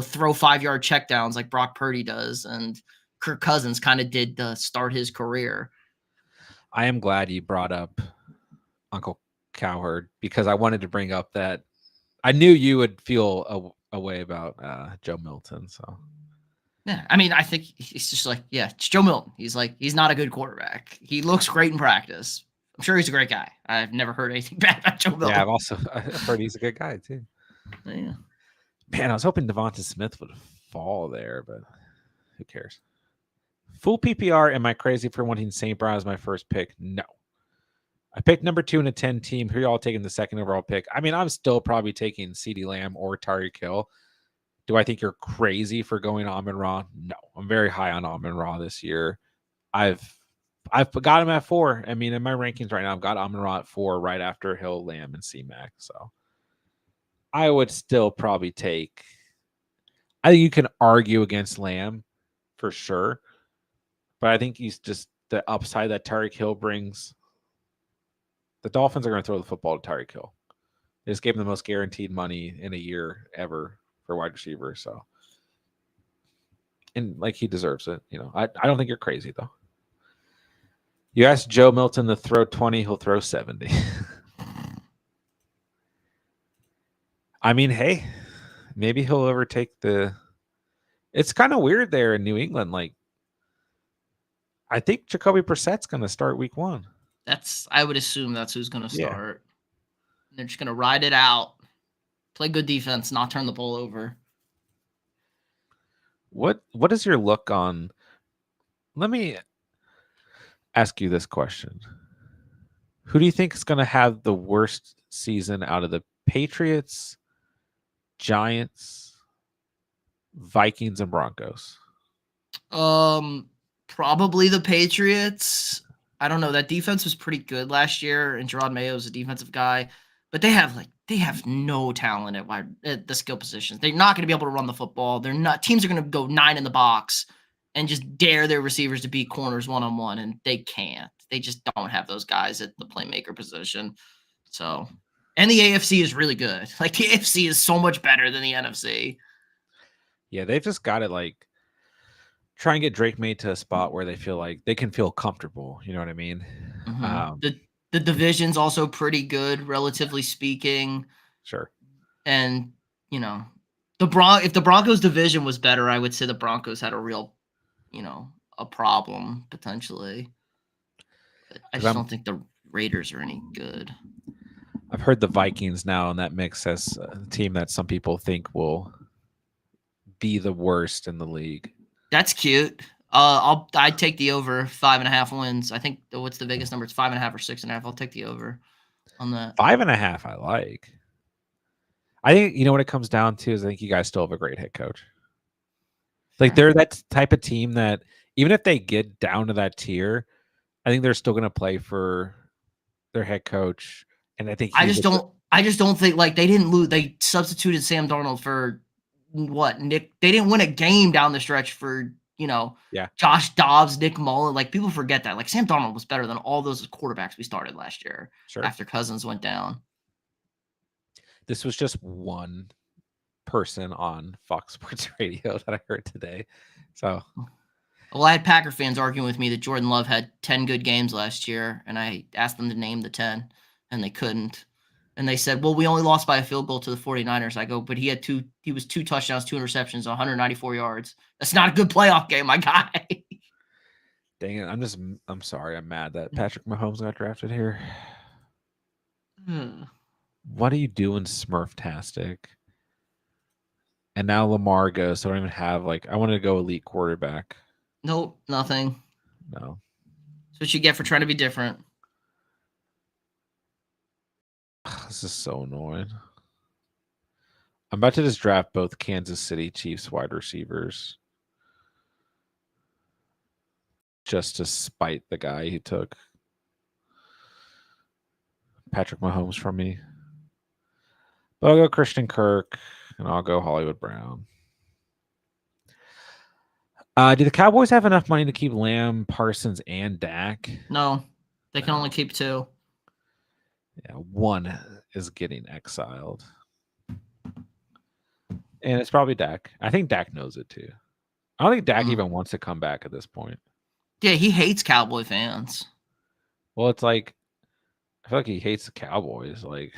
throw 5-yard checkdowns like Brock Purdy does, and Kirk Cousins kind of did to start his career. I am glad you brought up Uncle Cowherd, because I wanted to bring up that I knew you would feel a way about Joe Milton. So Yeah, I mean, I think he's just like, yeah, it's Joe Milton. He's not a good quarterback. He looks great in practice. I'm sure he's a great guy. I've never heard anything bad about Joe Milton. yeah, I've heard he's a good guy too. Yeah. Man, I was hoping Devonta Smith would fall there, but who cares? Full PPR, am I crazy for wanting St. Brown as my first pick? No. I picked number 2 in a 10 team. Who y'all taking the second overall pick? I mean, I'm still probably taking CeeDee Lamb or Tyreek Hill. Do I think you're crazy for going Amon-Ra? No. I'm very high on Amon-Ra this year. I've got him at 4. I mean, in my rankings right now, I've got Amon-Ra at 4 right after Hill, Lamb, and C-Mac. So I would still probably take. I think you can argue against Lamb for sure, but I think he's just the upside that Tyreek Hill brings. The Dolphins are going to throw the football to Tyreek Hill. They just gave him the most guaranteed money in a year ever for wide receiver. So, and like, he deserves it. I don't think you're crazy though. You ask Joe Milton to throw 20, he'll throw 70. I mean, hey, maybe he'll overtake the. It's kind of weird there in New England. Like, I think Jacoby Brissett's going to start week 1. I would assume that's who's going to start. Yeah. They're just going to ride it out, play good defense, not turn the ball over. What is your look on? Let me ask you this question. Who do you think is going to have the worst season out of the Patriots, Giants, Vikings, and Broncos? Probably the Patriots. I don't know. That defense was pretty good last year, and Gerard Mayo is a defensive guy, but they have no talent at the skill positions. They're not going to be able to run the football. Teams are going to go 9 in the box and just dare their receivers to beat corners one-on-one, and they can't. They just don't have those guys at the playmaker position. So, and the AFC is really good. Like, the AFC is so much better than the NFC. Yeah, they've just got to try and get Drake made to a spot where they feel like they can feel comfortable. You know what I mean? Mm-hmm. The division's also pretty good, relatively speaking. Sure. And, if the Broncos division was better, I would say the Broncos had a real, a problem potentially. But I just don't think the Raiders are any good. I've heard the Vikings now in that mix as a team that some people think will be the worst in the league. That's cute. I'd take the over 5.5 wins. I think what's the biggest number? It's 5.5 or 6.5. I'll take the over on that. 5.5. I like. I think what it comes down to is I think you guys still have a great head coach. Like, they're that type of team that even if they get down to that tier, I think they're still going to play for their head coach. And I think I just don't think, like, they didn't lose. They substituted Sam Darnold for what? Nick. They didn't win a game down the stretch for Josh Dobbs, Nick Mullen. Like, people forget that. Like, Sam Darnold was better than all those quarterbacks we started last year. Sure. After Cousins went down. This was just one person on Fox Sports Radio that I heard today. So, well, I had Packer fans arguing with me that Jordan Love had 10 good games last year, and I asked them to name the 10, and they couldn't. And they said, well, we only lost by a field goal to the 49ers. I go, but he was 2 touchdowns, 2 interceptions, 194 yards. That's not a good playoff game, my guy. Dang it. I'm sorry. I'm mad that Patrick Mahomes got drafted here. What are you doing, Smurftastic? And now Lamar goes, so I don't even have, I wanted to go elite quarterback. Nope, nothing. No. That's what you get for trying to be different. This is so annoying. I'm about to just draft both Kansas City Chiefs wide receivers just to spite the guy who took Patrick Mahomes from me. But I'll go Christian Kirk, and I'll go Hollywood Brown. Do the Cowboys have enough money to keep Lamb, Parsons, and Dak? No, they can only No. keep 2. Yeah, one is getting exiled. And it's probably Dak. I think Dak knows it too. I don't think Dak even wants to come back at this point. Yeah, he hates Cowboy fans. Well, it's like I feel like he hates the Cowboys. Like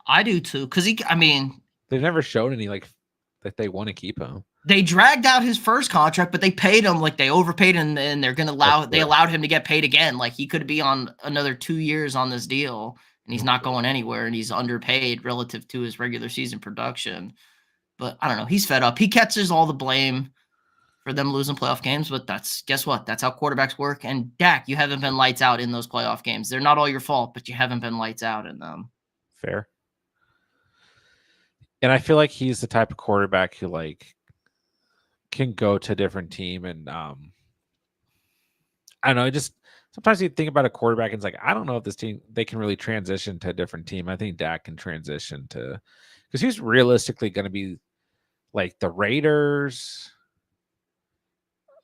I do too, because they've never shown any like that they want to keep him. they dragged out his first contract, but they paid him like they overpaid him, and they're gonna they allowed him to get paid again. Like he could be on another 2 years on this deal, and he's not going anywhere, and he's underpaid relative to his regular season production. But I don't know. He's fed up. He catches all the blame for them losing playoff games, but guess what? That's how quarterbacks work. And Dak, you haven't been lights out in those playoff games. They're not all your fault, but you haven't been lights out in them. Fair. And I feel like he's the type of quarterback who like can go to a different team and I don't know, just sometimes you think about a quarterback and it's like, I don't know if this team they can really transition to a different team. I think Dak can transition to because he's realistically going to be like the Raiders.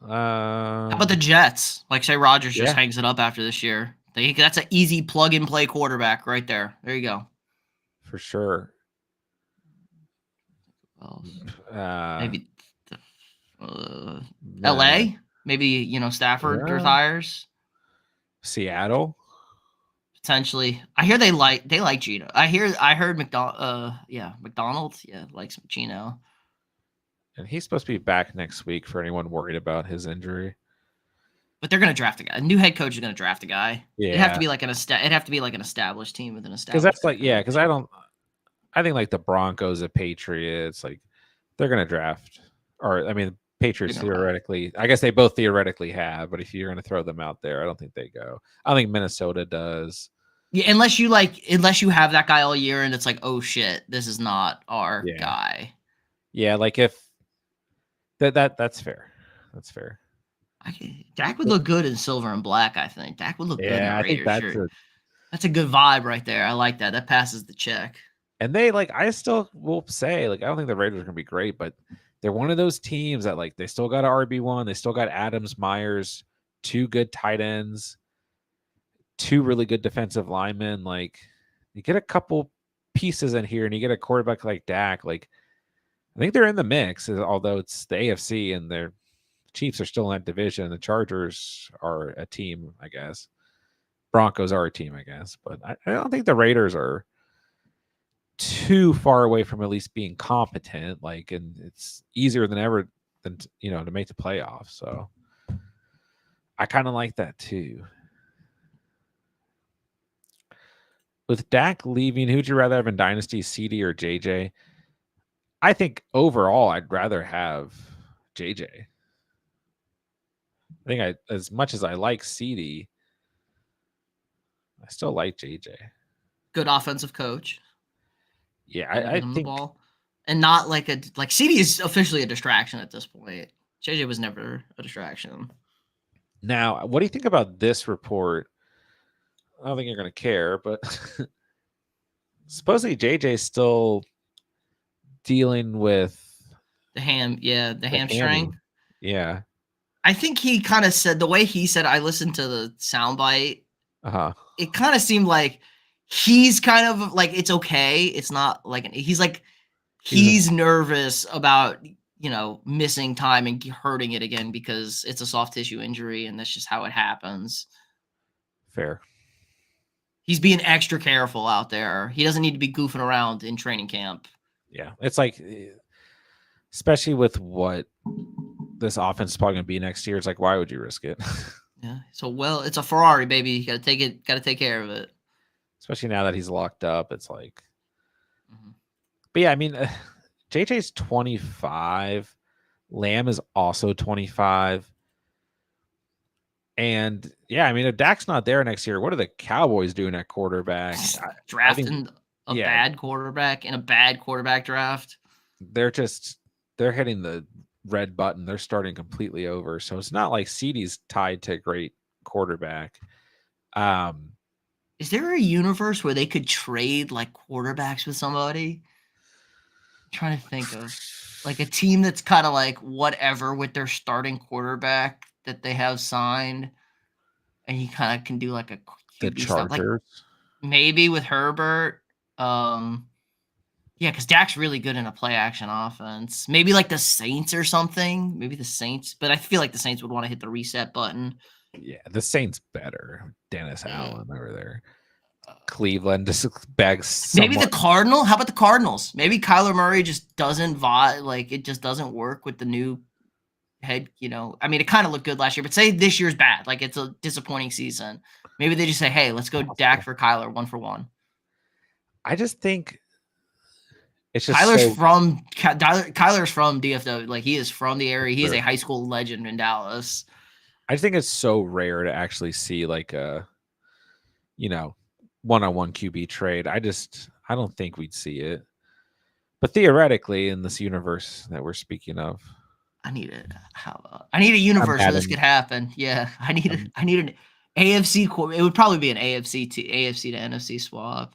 How about the Jets? Like say Rodgers just hangs it up after this year. That's an easy plug and play quarterback right there. There you go. For sure. Maybe LA. Maybe Stafford retires. Seattle. Potentially. I hear they like Gino. I heard McDonald. McDonald. Yeah, likes Gino. And he's supposed to be back next week for anyone worried about his injury. But they're going to draft a guy. A new head coach is going to draft a guy. Yeah, it'd have to be like an established team with an established. Because that's like because I think like the Broncos, the Patriots, like they're going to draft. Or I mean, Patriots theoretically, I guess they both theoretically have. But if you're going to throw them out there, I don't think they go. I think Minnesota does. Yeah, unless you have that guy all year and it's like, oh shit, this is not our guy. Yeah, like if that's fair. That's fair. Dak would look good in silver and black. I think Dak would look good in a Raiders shirt. That's a good vibe right there. I like that. That passes the check. And they I still will say I don't think the Raiders are gonna be great, but they're one of those teams that they still got an RB1, they still got Adams, Myers, 2 good tight ends, 2 really good defensive linemen. Like you get a couple pieces in here, and you get a quarterback like Dak. Like I think they're in the mix, although it's the AFC and their Chiefs are still in that division. The Chargers are a team, I guess. Broncos are a team, I guess. But I don't think the Raiders are too far away from at least being competent. And it's easier than ever than to make the playoffs. So I kind of like that too. With Dak leaving, who'd you rather have in Dynasty, CD or JJ? I think overall, I'd rather have JJ. I think as much as I like CD, I still like JJ. Good offensive coach. Yeah, I think the ball. And not like CD is officially a distraction at this point. JJ was never a distraction. Now, what do you think about this report? I don't think you're going to care, but supposedly JJ is still dealing with the hamstring. Yeah. I think he kind of said the way he said, I listened to the soundbite. It kind of seemed like he's kind of like, it's okay. It's not like he's nervous about, missing time and hurting it again because it's a soft tissue injury and that's just how it happens. Fair. He's being extra careful out there. He doesn't need to be goofing around in training camp. Yeah. It's especially with what this offense is probably going to be next year. It's why would you risk it? Yeah. So, it's a Ferrari, baby. You got to take care of it. Especially now that he's locked up. It's but yeah, I mean, JJ's 25. Lamb is also 25. And yeah, I mean, if Dak's not there next year, what are the Cowboys doing at quarterback? Drafting a bad quarterback in a bad quarterback draft. They're hitting the red button. They're starting completely over. So it's not like CD's tied to a great quarterback. Is there a universe where they could trade quarterbacks with somebody? I'm trying to think of. like a team that's kind of like whatever with their starting quarterback that they have signed, and he kind of can do like a The QB stuff, like Chargers. maybe with Herbert. Yeah, because Dak's really good in a play action offense. Maybe like the Saints or something. Maybe the Saints, but I feel like the Saints would want to hit the reset button. Yeah, the Saints better. Dennis Mm. Allen over there. Cleveland just bags Maybe the somewhat. Cardinal. How about the Cardinals? Maybe Kyler Murray just doesn't vibe. Like it just doesn't work with the new head. I mean, it kind of looked good last year, but say this year's bad. Like it's a disappointing season. Maybe they just say, "Hey, let's go Dak for Kyler, 1-for-1." I just think it's just Kyler's from DFW. Like he is from the area. He is a Sure. high school legend in Dallas. I think it's so rare to actually see like a, one-on-one QB trade. I don't think we'd see it. But theoretically, in this universe that we're speaking of, I need a universe where this could happen. Yeah, I need an AFC. It would probably be an AFC to NFC swap.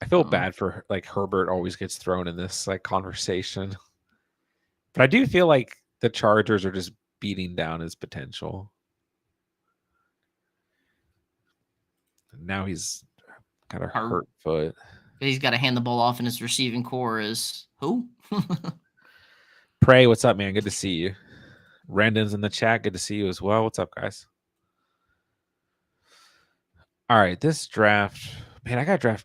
I feel bad for like Herbert always gets thrown in this like conversation. But I do feel like the Chargers are just beating down his potential. Now he's got a hurt foot. He's got to hand the ball off, and his receiving core is who? Prey, what's up, man? Good to see you. Randon's in the chat. Good to see you as well. What's up, guys? All right, this draft, man, I gotta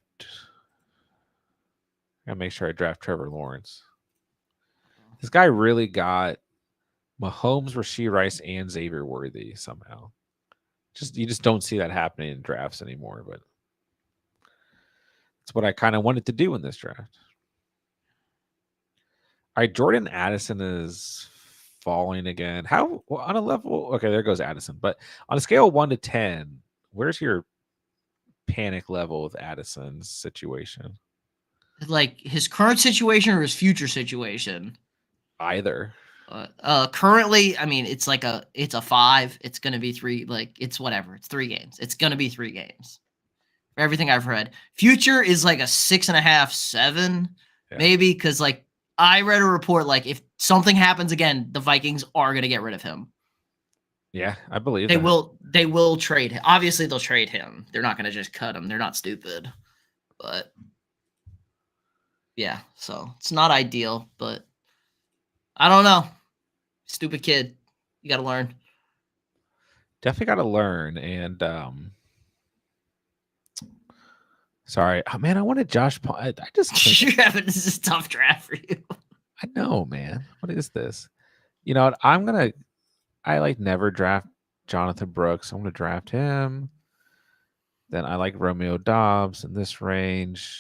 make sure I draft Trevor Lawrence. This guy really got Mahomes, Rashee Rice, and Xavier Worthy somehow. You just don't see that happening in drafts anymore, but it's what I kind of wanted to do in this draft. All right, Jordan Addison is falling again. How on a level? Okay, there goes Addison. But on a scale of 1 to 10, where's your panic level with Addison's situation? Like his current situation or his future situation? Either. Currently, I mean, it's a 5. It's gonna be 3. Like it's whatever. It's 3 games. It's gonna be 3 games. For everything I've read, future is like a 6.5, 7, maybe. Because like I read a report, like if something happens again, the Vikings are gonna get rid of him. Yeah, I believe they will. They will trade him. Obviously, they'll trade him. They're not gonna just cut him. They're not stupid. But yeah, so it's not ideal, but I don't know. Stupid kid. You got to learn. Definitely got to learn. And sorry, oh, man, I wanted Josh Paul. I just this is a tough draft for you. I know, man. What is this? You know what? I like never draft Jonathan Brooks. I'm gonna draft him. Then I like Romeo Dobbs in this range.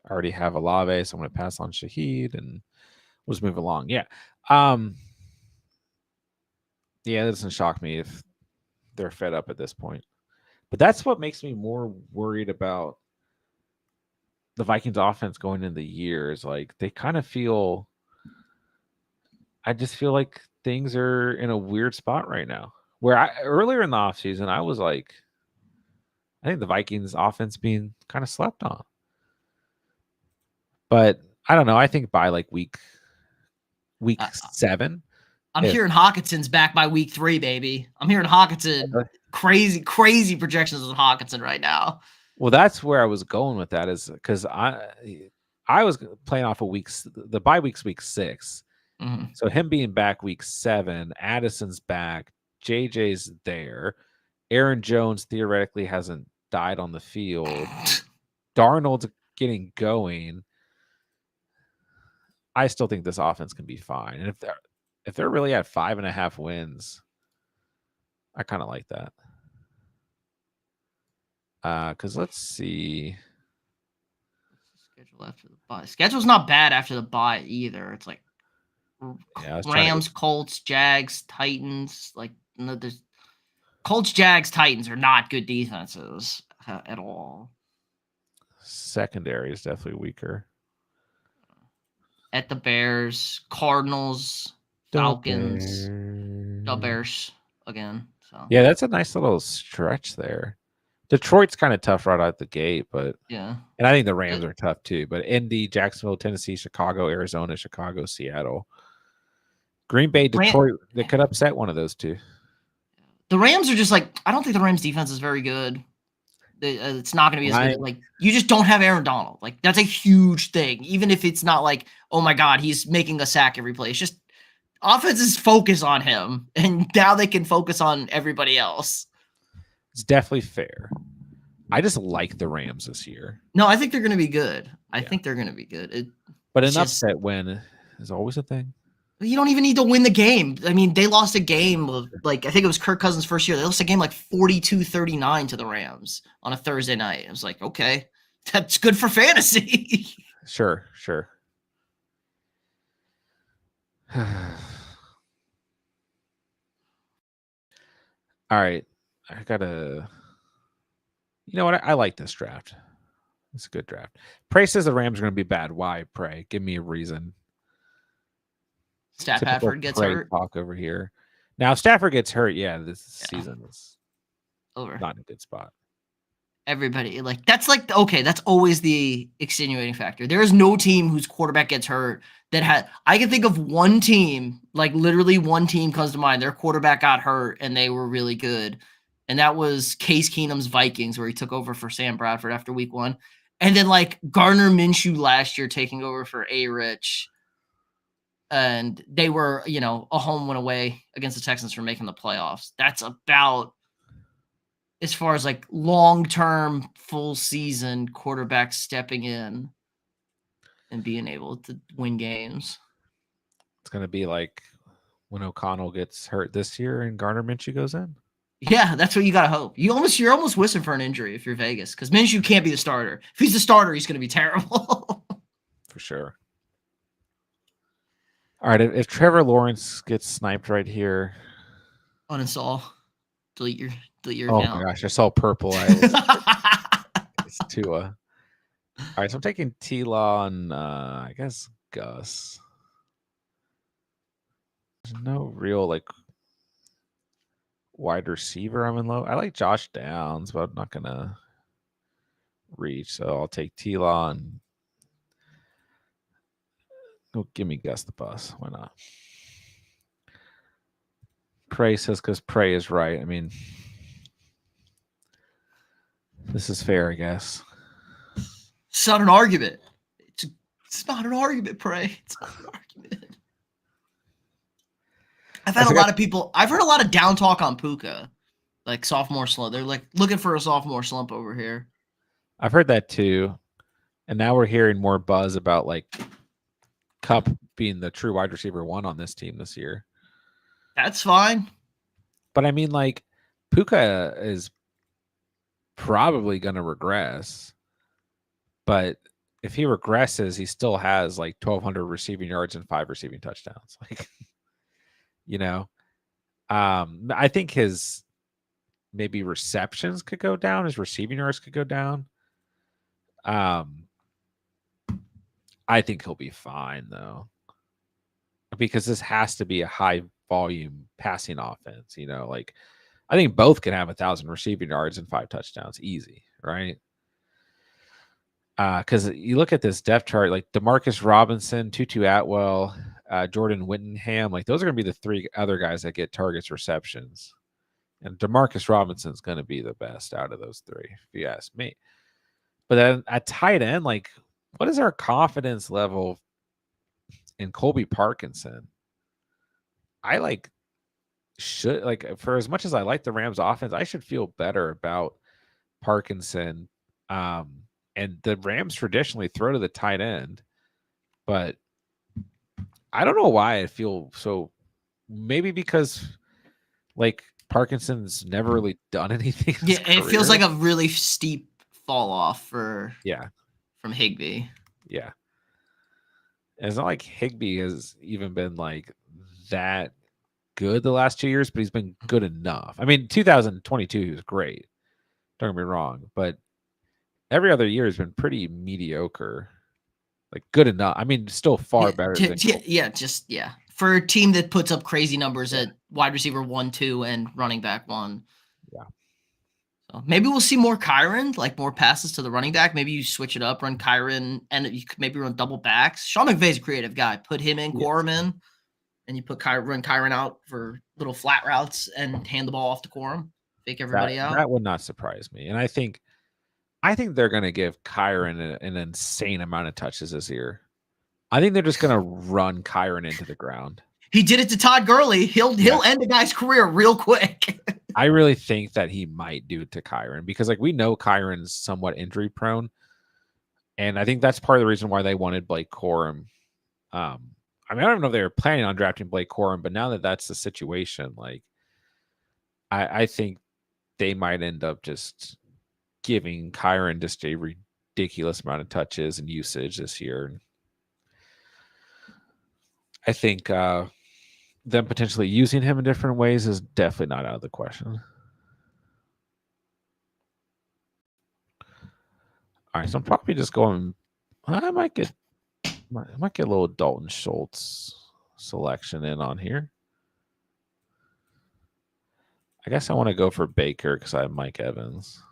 I already have Olave, so I'm gonna pass on Shaheed and we'll just move along. Yeah. Yeah, that doesn't shock me if they're fed up at this point. But that's what makes me more worried about the Vikings offense going into the year is like they kind of feel I just feel like things are in a weird spot right now. Where earlier in the offseason, I was like, I think the Vikings offense being kind of slept on. But I don't know. I think by like week 7. I'm hearing Hawkinson's back by week 3, baby. I'm hearing Hawkinson crazy projections on Hawkinson right now. Well, that's where I was going with that is because I was playing off of the bye week's week 6. Mm-hmm. So him being back week 7, Addison's back, JJ's there. Aaron Jones theoretically hasn't died on the field. Darnold's getting going. I still think this offense can be fine. And if they're really at 5.5 wins, I kind of like that. Because let's see. Schedule after the bye. Schedule's not bad after the bye either. It's like Rams, Colts, Jags, Titans. Like there's Colts, Jags, Titans are not good defenses at all. Secondary is definitely weaker. At the Bears, Cardinals, Falcons, the Bears again. So yeah, that's a nice little stretch there. Detroit's kind of tough right out the gate, but Yeah. and I think the Rams are tough too. But Indy, Jacksonville, Tennessee, Chicago, Arizona, Chicago, Seattle, Green Bay, Detroit. They could upset one of those two. The Rams are just like, I don't think the Rams defense is very good. It's not going to be as good. Like, you just don't have Aaron Donald. Like, that's a huge thing. Even if it's not like, oh my God, he's making a sack every play. It's just offenses focus on him, and now they can focus on everybody else. It's definitely fair. I just like the Rams this year. No, I think they're going to be good. I think they're going to be good. But an upset win is always a thing. You don't even need to win the game. I mean, they lost a game of, like, I think it was Kirk Cousins' first year. They lost a game like 42-39 to the Rams on a Thursday night. It was like, okay, that's good for fantasy. Sure. All right. I gotta. You know what? I like this draft. It's a good draft. Prey says the Rams are going to be bad. Why, Prey? Give me a reason. Stafford gets hurt. Talk over here. Now, if Stafford gets hurt, this season is over. Not in a good spot. Everybody, that's always the extenuating factor. There is no team whose quarterback gets hurt that had. I can think of one team, like literally one team comes to mind. Their quarterback got hurt and they were really good. And that was Case Keenum's Vikings, where he took over for Sam Bradford after week 1. And then like Gardner Minshew last year taking over for A-Rich. And they were, a home win away against the Texans for making the playoffs. That's about as far as like long-term full season quarterbacks stepping in and being able to win games. It's going to be like when O'Connell gets hurt this year and Gardner Minshew goes in. Yeah, that's what you got to hope. You're almost whistling for an injury if you're Vegas, because Minshew can't be the starter. If he's the starter, he's going to be terrible. For sure. All right, if Trevor Lawrence gets sniped right here, uninstall, delete your oh account. My gosh, I saw purple. It's Tua. All right, so I'm taking T-Law and I guess Gus. There's no real like wide receiver I'm in low. I like Josh Downs, but I'm not gonna reach. So I'll take T-Law and give me Gus the bus. Why not? Prey says because Prey is right. I mean, this is fair, I guess. It's not an argument. It's not an argument, Prey. It's not an argument. I've heard a lot of down talk on Puka, like sophomore slump. They're like looking for a sophomore slump over here. I've heard that too. And now we're hearing more buzz about like Kupp being the true wide receiver 1 on this team this year. That's fine. But I mean, like, Puka is probably going to regress. But if he regresses, he still has like 1,200 receiving yards and 5 receiving touchdowns. Like, I think his maybe receptions could go down. His receiving yards could go down. I think he'll be fine, though, because this has to be a high volume passing offense. Like I think both can have 1,000 receiving yards and 5 touchdowns easy, right? Because you look at this depth chart, like Demarcus Robinson, Tutu Atwell, Jordan Whittingham, like those are going to be the 3 other guys that get targets, receptions, and Demarcus Robinson's going to be the best out of those 3, if you ask me. But then at tight end, like, what is our confidence level in Colby Parkinson? For as much as I like the Rams offense, I should feel better about Parkinson. And the Rams traditionally throw to the tight end, but I don't know why I feel so. Maybe because like Parkinson's never really done anything. Yeah, it feels like a really steep fall off from Higbee. Yeah. And it's not like Higbee has even been like that good the last 2 years, but he's been good enough. I mean, 2022 he was great. Don't get me wrong, but every other year has been pretty mediocre. Like good enough. I mean, still far better than for a team that puts up crazy numbers at wide receiver 1, 2, and running back 1. Yeah. So maybe we'll see more Kyron, like more passes to the running back. Maybe you switch it up, run Kyron, and you could maybe run double backs. Sean McVay's a creative guy. Put him in, Yes. Corum in, and you put run Kyron out for little flat routes and hand the ball off to Corum. Fake everybody out. That would not surprise me. And I think they're going to give Kyron an insane amount of touches this year. I think they're just going to run Kyron into the ground. He did it to Todd Gurley. He'll end the guy's career real quick. I really think that he might do it to Kyron because, like, we know Kyron's somewhat injury prone, and I think that's part of the reason why they wanted Blake Corum. I mean, I don't know if they were planning on drafting Blake Corum, but now that that's the situation, like, I think they might end up just giving Kyron just a ridiculous amount of touches and usage this year. I think them potentially using him in different ways is definitely not out of the question. All right, so I'm probably just going. I might get a little Dalton Schultz selection in on here. I guess I want to go for Baker because I have Mike Evans.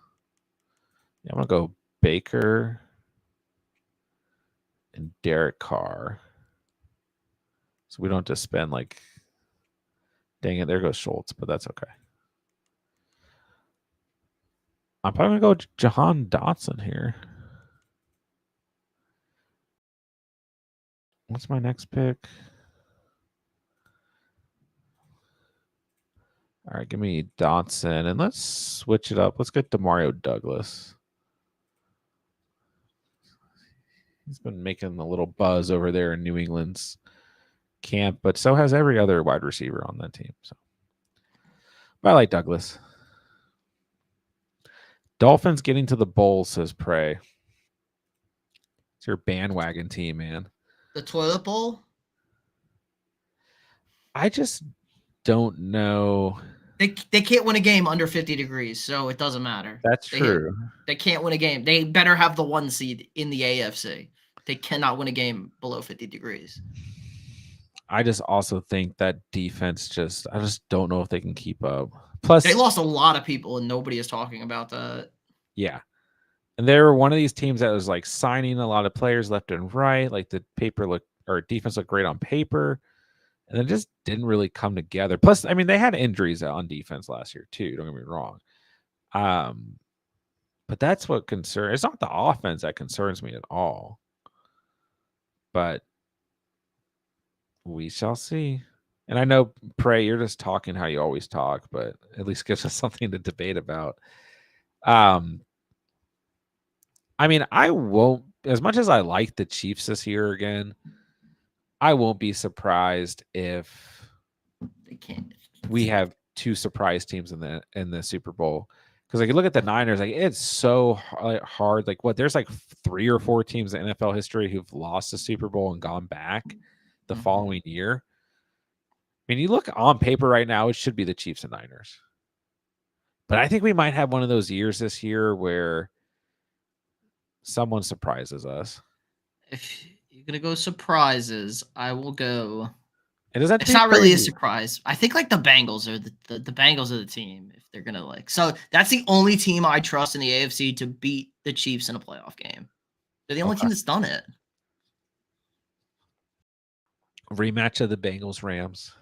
Yeah, I'm gonna go Baker and Derek Carr. So we don't have to spend like, dang it, there goes Schultz, but that's okay. I'm probably going to go Jahan Dotson here. What's my next pick? All right, give me Dotson, and let's switch it up. Let's get Demario Douglas. He's been making a little buzz over there in New England's camp, but so has every other wide receiver on that team. So, but I like Douglas. Dolphins getting to the bowl, says Prey. It's your bandwagon team, man. The toilet bowl? I just don't know. They can't win a game under 50 degrees, so it doesn't matter. That's true. They can't win a game. They better have the 1 seed in the AFC. They cannot win a game below 50 degrees. I just also think that defense I just don't know if they can keep up. Plus, they lost a lot of people, and nobody is talking about that. Yeah. And they were one of these teams that was like signing a lot of players left and right. Like the defense looked great on paper. And it just didn't really come together. Plus, I mean, they had injuries on defense last year too. Don't get me wrong. But that's what concerns. It's not the offense that concerns me at all. But we shall see. And I know, Prey, you're just talking how you always talk, but at least gives us something to debate about. I mean, I won't, as much as I like the Chiefs this year again, I won't be surprised if we have 2 surprise teams in the Super Bowl. Because like you look at the Niners, like it's so hard. Like there's like 3 or 4 teams in NFL history who've lost the Super Bowl and gone back the following year. I mean, you look on paper right now, it should be the Chiefs and Niners. But I think we might have one of those years this year where someone surprises us. If you're gonna go surprises, I will go. It's not really a surprise. I think like the Bengals are the Bengals are the team if they're gonna so that's the only team I trust in the AFC to beat the Chiefs in a playoff game. They're the only team that's done it. Rematch of the Bengals Rams.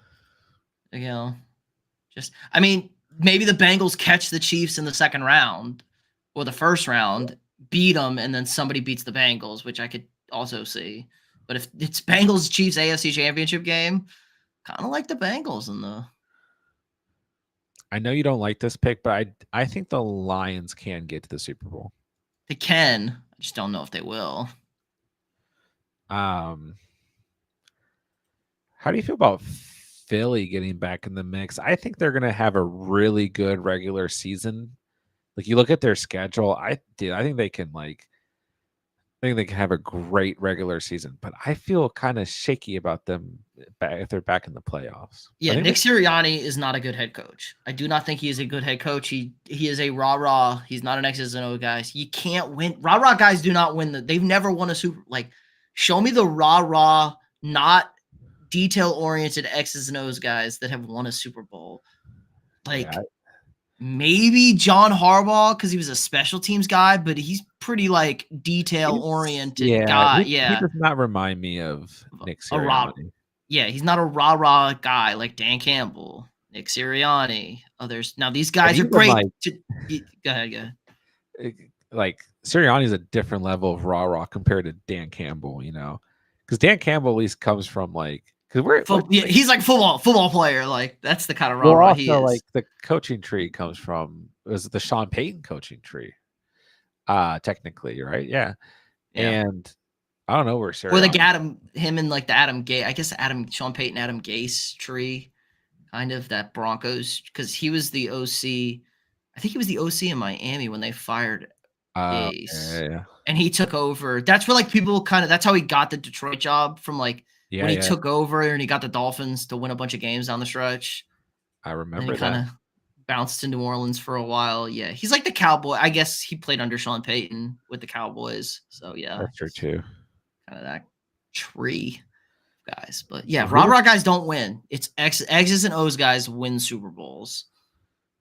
I mean, maybe the Bengals catch the Chiefs in the second round or the first round, beat them, and then somebody beats the Bengals, which I could also see. But if it's Bengals Chiefs AFC Championship game, kind of like the Bengals in the. I know you don't like this pick, but I think the Lions can get to the Super Bowl. They can. I just don't know if they will. How do you feel about Philly getting back in the mix? I think they're going to have a really good regular season. Like you look at their schedule, I think they can have a great regular season, but I feel kind of shaky about them if they're back in the playoffs. Yeah, Nick Sirianni is not a good head coach. I do not think he is a good head coach. He is a rah-rah. He's not an X's and O guy. You can't win. Rah-rah guys do not win. They've never won a Super. Like, show me the rah-rah, not detail-oriented X's and O's guys that have won a Super Bowl. Like, Maybe John Harbaugh because he was a special teams guy, but he's pretty like detail oriented guy. He Yeah, does not remind me of Nick a raw. Sirianni. Yeah, he's not a rah guy like Dan Campbell, Nick Sirianni, others. Now these But guys are even great. like, Go ahead. like Sirianni's a different level of rah compared to Dan Campbell, you know, because Dan Campbell at least comes from like, because He's like football player. Like that's the kind of we're rah he also is. like the coaching tree comes from, was the Sean Payton coaching tree, technically, right? Yeah. And I don't know where Or the Sirianni. him and like the Adam Gase, I guess Sean Payton, Adam Gase tree, kind of that Broncos, because he was the OC. I think he was the OC in Miami when they fired Gase. Yeah. And he took over. That's where like people kind of, that's how he got the Detroit job from like when he took over and he got the Dolphins to win a bunch of games down the stretch. I remember and he that. kind of bounced to New Orleans for a while. Yeah. He's like the Cowboy. I guess he played under Sean Payton with the Cowboys. So yeah. That's true too. Kind of that tree guys. But yeah, rah guys don't win. It's X's and O's guys win Super Bowls.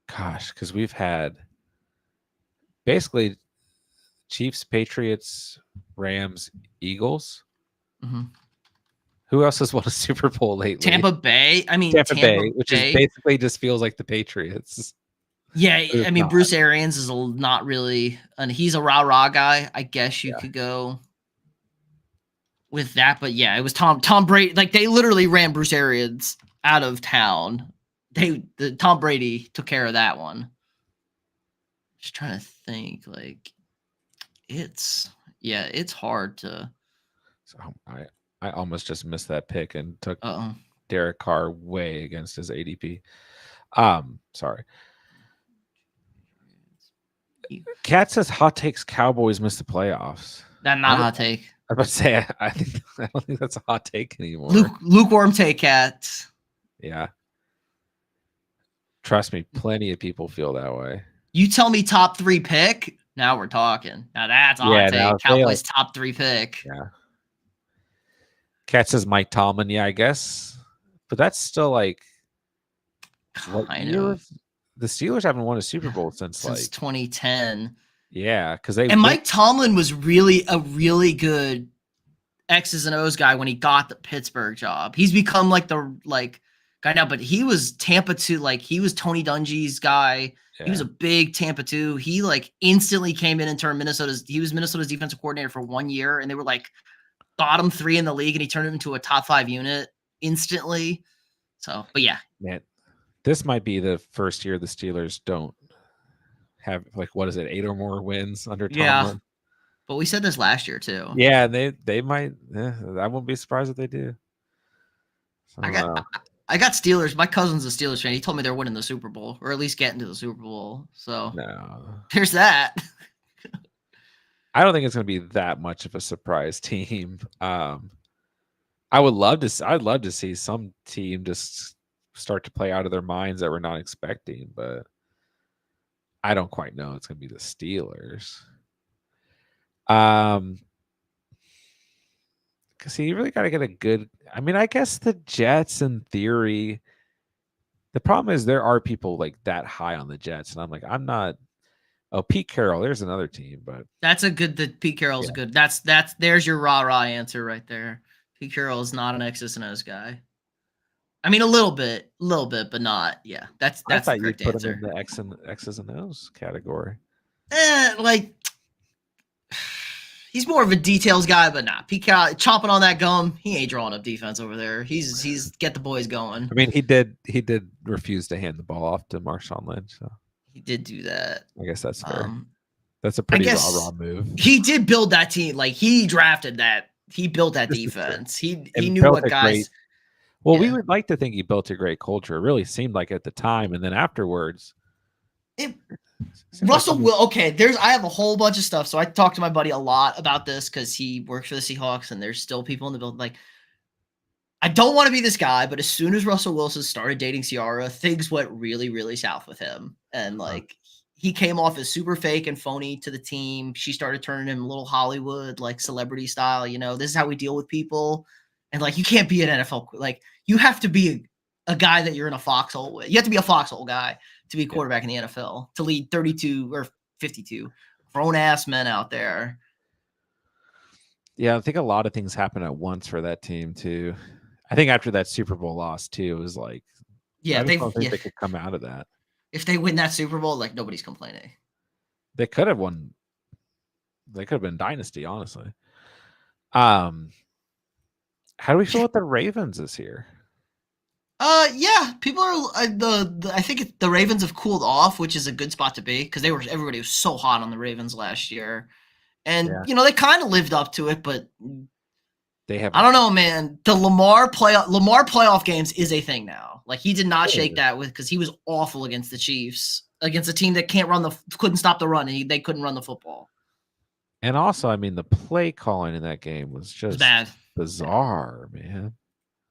Gosh, because we've had basically Chiefs, Patriots, Rams, Eagles. Mm-hmm. Who else has won a Super Bowl lately? Tampa Bay. I mean, Tampa Bay, which is basically just feels like the Patriots. Yeah, I mean, Bruce Arians is not really, and he's a rah guy. I guess you could go with that, but yeah, it was Tom Brady. Like they literally ran Bruce Arians out of town. Tom Brady took care of that one. Just trying to think, like it's hard to. So I almost just missed that pick and took Derek Carr way against his ADP. Sorry. Cat says hot takes Cowboys miss the playoffs. That's not a hot take. I was about to say I don't think that's a hot take anymore. Lukewarm take, Cat. Yeah. Trust me, plenty of people feel that way. You tell me top 3 pick. Now we're talking. Now that's a hot take. Cowboys top 3 pick. Yeah. Cat says Mike Tomlin. Yeah, I guess. But that's still like kind of. The Steelers haven't won a Super Bowl since like 2010. Yeah, because Mike Tomlin was really a really good X's and O's guy when he got the Pittsburgh job. He's become like the guy now, but he was Tampa 2, like he was Tony Dungy's guy. Yeah. He was a big Tampa 2. He like instantly came in and turned Minnesota's defensive coordinator for 1 year, and they were like bottom 3 in the league, and he turned it into a top 5 unit instantly. So, but yeah. Man, this might be the first year the Steelers don't have 8 or more wins under Tomlin. Yeah, but we said this last year too. Yeah, they might. I won't be surprised if they do. So, I got Steelers. My cousin's a Steelers fan. He told me they're winning the Super Bowl, or at least getting to the Super Bowl. So there's that. I don't think it's going to be that much of a surprise team. I'd love to see some team just start to play out of their minds that we're not expecting, but I don't quite know. It's going to be the Steelers. Because you really got to get a good. I mean, I guess the Jets, in theory. The problem is there are people like that high on the Jets, and I'm like, I'm not. Oh, Pete Carroll. There's another team, but that's a good. The Pete Carroll's good. There's your rah answer right there. Pete Carroll is not an X's and O's guy. I mean, a little bit, but not. Yeah, that's the correct answer. Him in the X's and O's category. He's more of a details guy, but nah. Pete Carroll chopping on that gum. He ain't drawing up defense over there. He's get the boys going. I mean, he did refuse to hand the ball off to Marshawn Lynch. So he did do that. I guess that's fair. That's a pretty raw move. He did build that team. Like he drafted that. He built that defense. He knew what guys. Well, we would like to think he built a great culture. It really seemed like at the time, and then afterwards, Russell will. Okay, I have a whole bunch of stuff. So I talked to my buddy a lot about this because he works for the Seahawks, and there's still people in the building. Like, I don't want to be this guy, but as soon as Russell Wilson started dating Ciara, things went really, really south with him, and like he came off as super fake and phony to the team. She started turning him a little Hollywood, like celebrity style. You know, this is how we deal with people. And like, you can't be an NFL, like you have to be a guy that you're in a foxhole with. You have to be a foxhole guy to be a quarterback in the NFL, to lead 32 or 52 grown ass men out there. Yeah, I think a lot of things happen at once for that team too. I think after that Super Bowl loss too, it was like, Yeah, I just don't think they could come out of that. If they win that Super Bowl, like nobody's complaining. They could have won. They could have been Dynasty, honestly. How do we feel with the Ravens this year? Yeah, people are I think the Ravens have cooled off, which is a good spot to be because everybody was so hot on the Ravens last year, and they kind of lived up to it, but they have. I don't know, man. The Lamar playoff games is a thing now. Like he did not shake that because he was awful against the Chiefs, against a team that couldn't stop the run, and they couldn't run the football. And also, I mean, the play calling in that game was just bad, bizarre, man.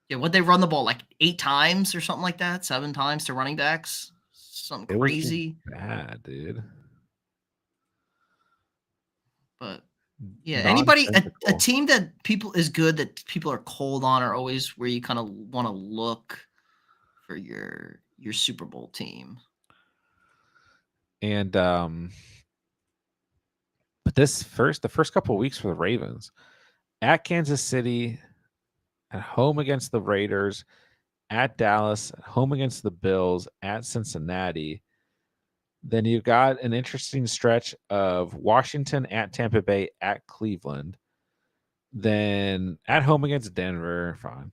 Yeah, what they run the ball like 8 times or something like that, 7 times to running backs, something crazy. Bad, dude. But yeah, anybody a team that people is good that people are cold on are always where you kind of want to look for your Super Bowl team. And but the first couple of weeks for the Ravens, at Kansas City, at home against the Raiders, at Dallas, at home against the Bills, at Cincinnati. Then you've got an interesting stretch of Washington, at Tampa Bay, at Cleveland. Then at home against Denver, fine.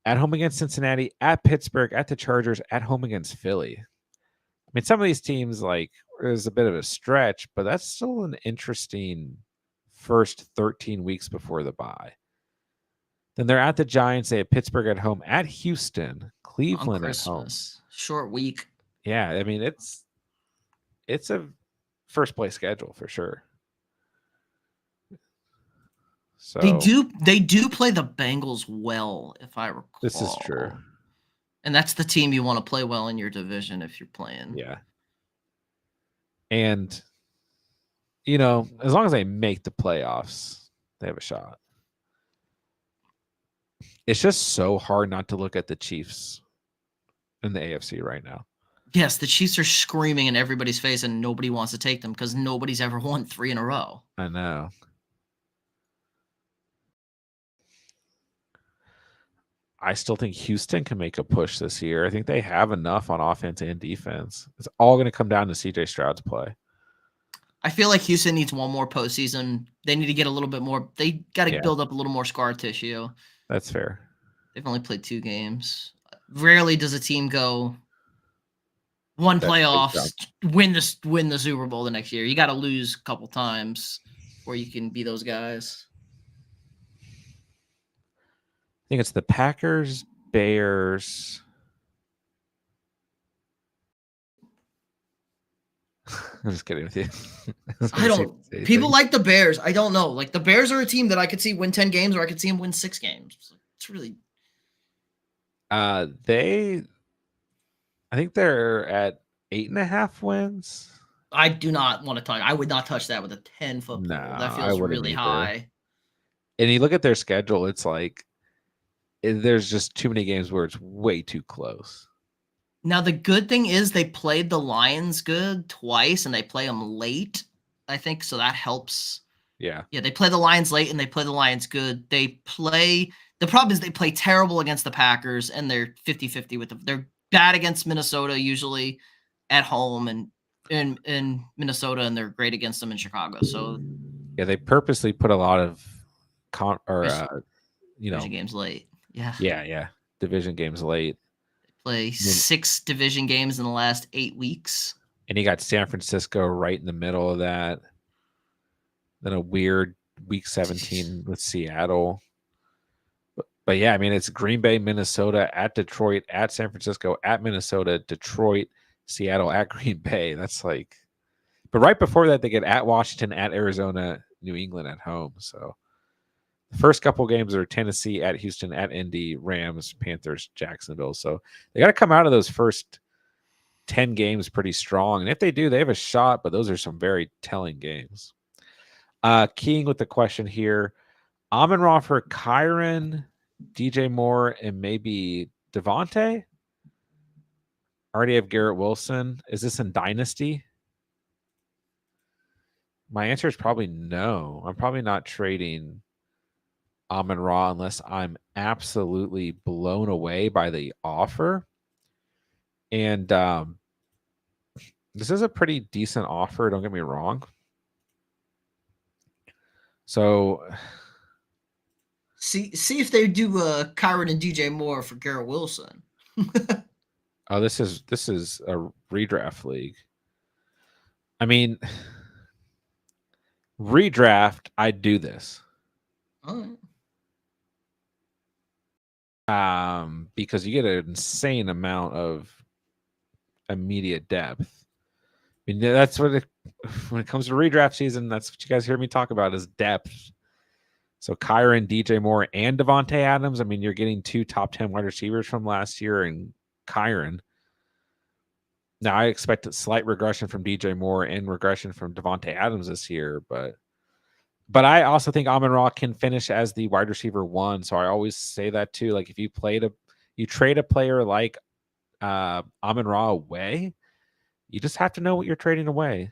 At home against Cincinnati, at Pittsburgh, at the Chargers, at home against Philly. I mean, some of these teams, like, there's a bit of a stretch, but that's still an interesting first 13 weeks before the bye. Then they're at the Giants. They have Pittsburgh at home, at Houston, Cleveland at home. Short week. Yeah, I mean, it's a first place schedule for sure. So they do play the Bengals well, if I recall. This is true. And that's the team you want to play well in your division if you're playing. Yeah. And as long as they make the playoffs, they have a shot. It's just so hard not to look at the Chiefs in the AFC right now. Yes, the Chiefs are screaming in everybody's face and nobody wants to take them because nobody's ever won 3 in a row. I know. I still think Houston can make a push this year. I think they have enough on offense and defense. It's all going to come down to CJ Stroud's play. I feel like Houston needs one more postseason. They need to get a little bit more. They got to build up a little more scar tissue. That's fair. They've only played 2 games. Rarely does a team go one playoffs, win the Super Bowl the next year. You got to lose a couple times before you can be those guys. I think it's the Packers, Bears. I'm just kidding with you. I don't. People like the Bears. I don't know. Like the Bears are a team that I could see win 10 games, or I could see them win 6 games. It's really. I think they're at 8.5 wins. I do not want to touch. I would not touch that with a 10-foot pole. That feels really high. And you look at their schedule, it's like there's just too many games where it's way too close. Now, the good thing is they played the Lions good twice, and they play them late, I think, so that helps. Yeah. Yeah, they play the Lions late, and they play the Lions good. The problem is they play terrible against the Packers, and they're 50-50 with them. They're bad against Minnesota, usually at home, and in Minnesota, and they're great against them in Chicago. So yeah, they purposely put a lot of division games late. Yeah. Yeah. Division games late. Play 6 division games in the last 8 weeks. And you got San Francisco right in the middle of that. Then a weird week 17 with Seattle. But yeah, I mean, it's Green Bay, Minnesota, at Detroit, at San Francisco, at Minnesota, Detroit, Seattle, at Green Bay. That's like, but right before that, they get at Washington, at Arizona, New England at home. So the first couple games are Tennessee, at Houston, at Indy, Rams, Panthers, Jacksonville. So they got to come out of those first 10 games pretty strong. And if they do, they have a shot, but those are some very telling games. Keying with the question here, Amon-Ra for Kyron, DJ Moore, and maybe Devontae? Already have Garrett Wilson. Is this in Dynasty? My answer is probably no. I'm probably not trading Amon-Ra unless I'm absolutely blown away by the offer. And this is a pretty decent offer, don't get me wrong. So see if they do Kyron and DJ Moore for Garrett Wilson. oh, this is a redraft league. I mean, redraft, I'd do this. All right. Because you get an insane amount of immediate depth. I mean, that's what when it comes to redraft season, that's what you guys hear me talk about is depth. So Kyron, DJ Moore, and Devontae Adams. I mean, you're getting 2 top 10 wide receivers from last year and Kyron. Now I expect a slight regression from DJ Moore and regression from Devontae Adams this year, but I also think Amon-Ra can finish as the wide receiver 1. So I always say that too. Like if you trade a player like Amon-Ra away, you just have to know what you're trading away.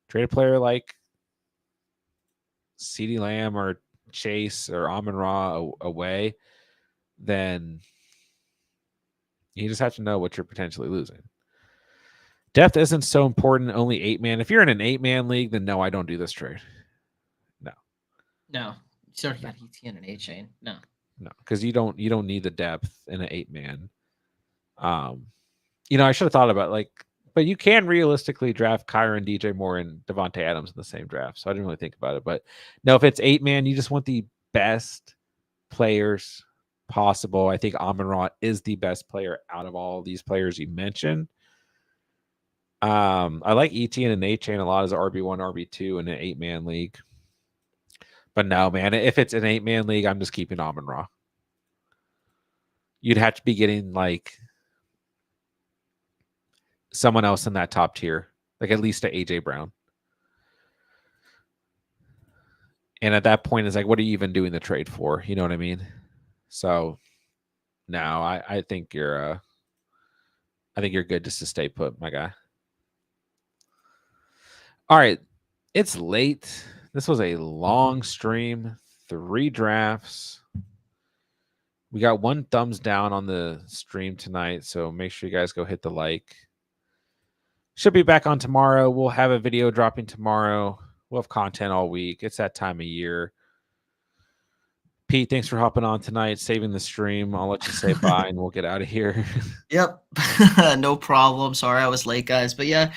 Trade a player like CeeDee Lamb or Chase or Amon-Ra away, then you just have to know what you're potentially losing. Depth isn't so important, only 8-man. If you're in an 8-man league, then no, I don't do this trade. No. You already got ETN and A-Chain. No, because you don't need the depth in an 8-man. I should have thought about but you can realistically draft Kyron, DJ Moore, and Devontae Adams in the same draft. So I didn't really think about it. But no, if it's 8-man, you just want the best players possible. I think Amon-Ra is the best player out of all these players you mentioned. I like ETN and A-Chain a lot as RB1, RB2 in an 8-man league. But no, man, if it's an 8-man league, I'm just keeping Amon-Ra. You'd have to be getting someone else in that top tier, like at least a AJ Brown. And at that point, it's like, what are you even doing the trade for? You know what I mean? So, no, I think you're good just to stay put, my guy. All right, it's late. This was a long stream, 3 drafts. We got 1 thumbs down on the stream tonight, so make sure you guys go hit the like. Should be back on tomorrow. We'll have a video dropping tomorrow. We'll have content all week. It's that time of year. Pete, thanks for hopping on tonight, saving the stream. I'll let you say bye and we'll get out of here. Yep. No problem. Sorry I was late, guys. But yeah,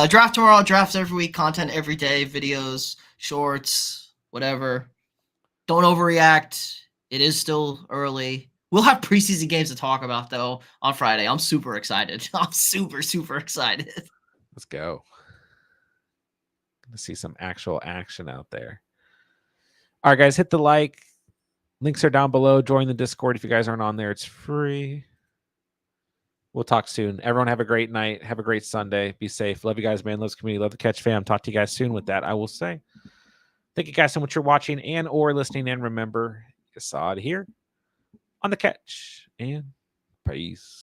draft tomorrow, draft every week, content every day, videos, shorts, whatever. Don't overreact. It is still early. We'll have preseason games to talk about, though, on Friday. I'm super excited. I'm super, super excited. Let's go. Let's see some actual action out there. All right, guys, hit the like. Links are down below. Join the Discord if you guys aren't on there. It's free. We'll talk soon. Everyone have a great night. Have a great Sunday. Be safe. Love you guys, man. Love the community. Love the Catch fam. Talk to you guys soon. With that, I will say thank you guys so much for watching and or listening. And remember, you saw it here on the Catch. And peace.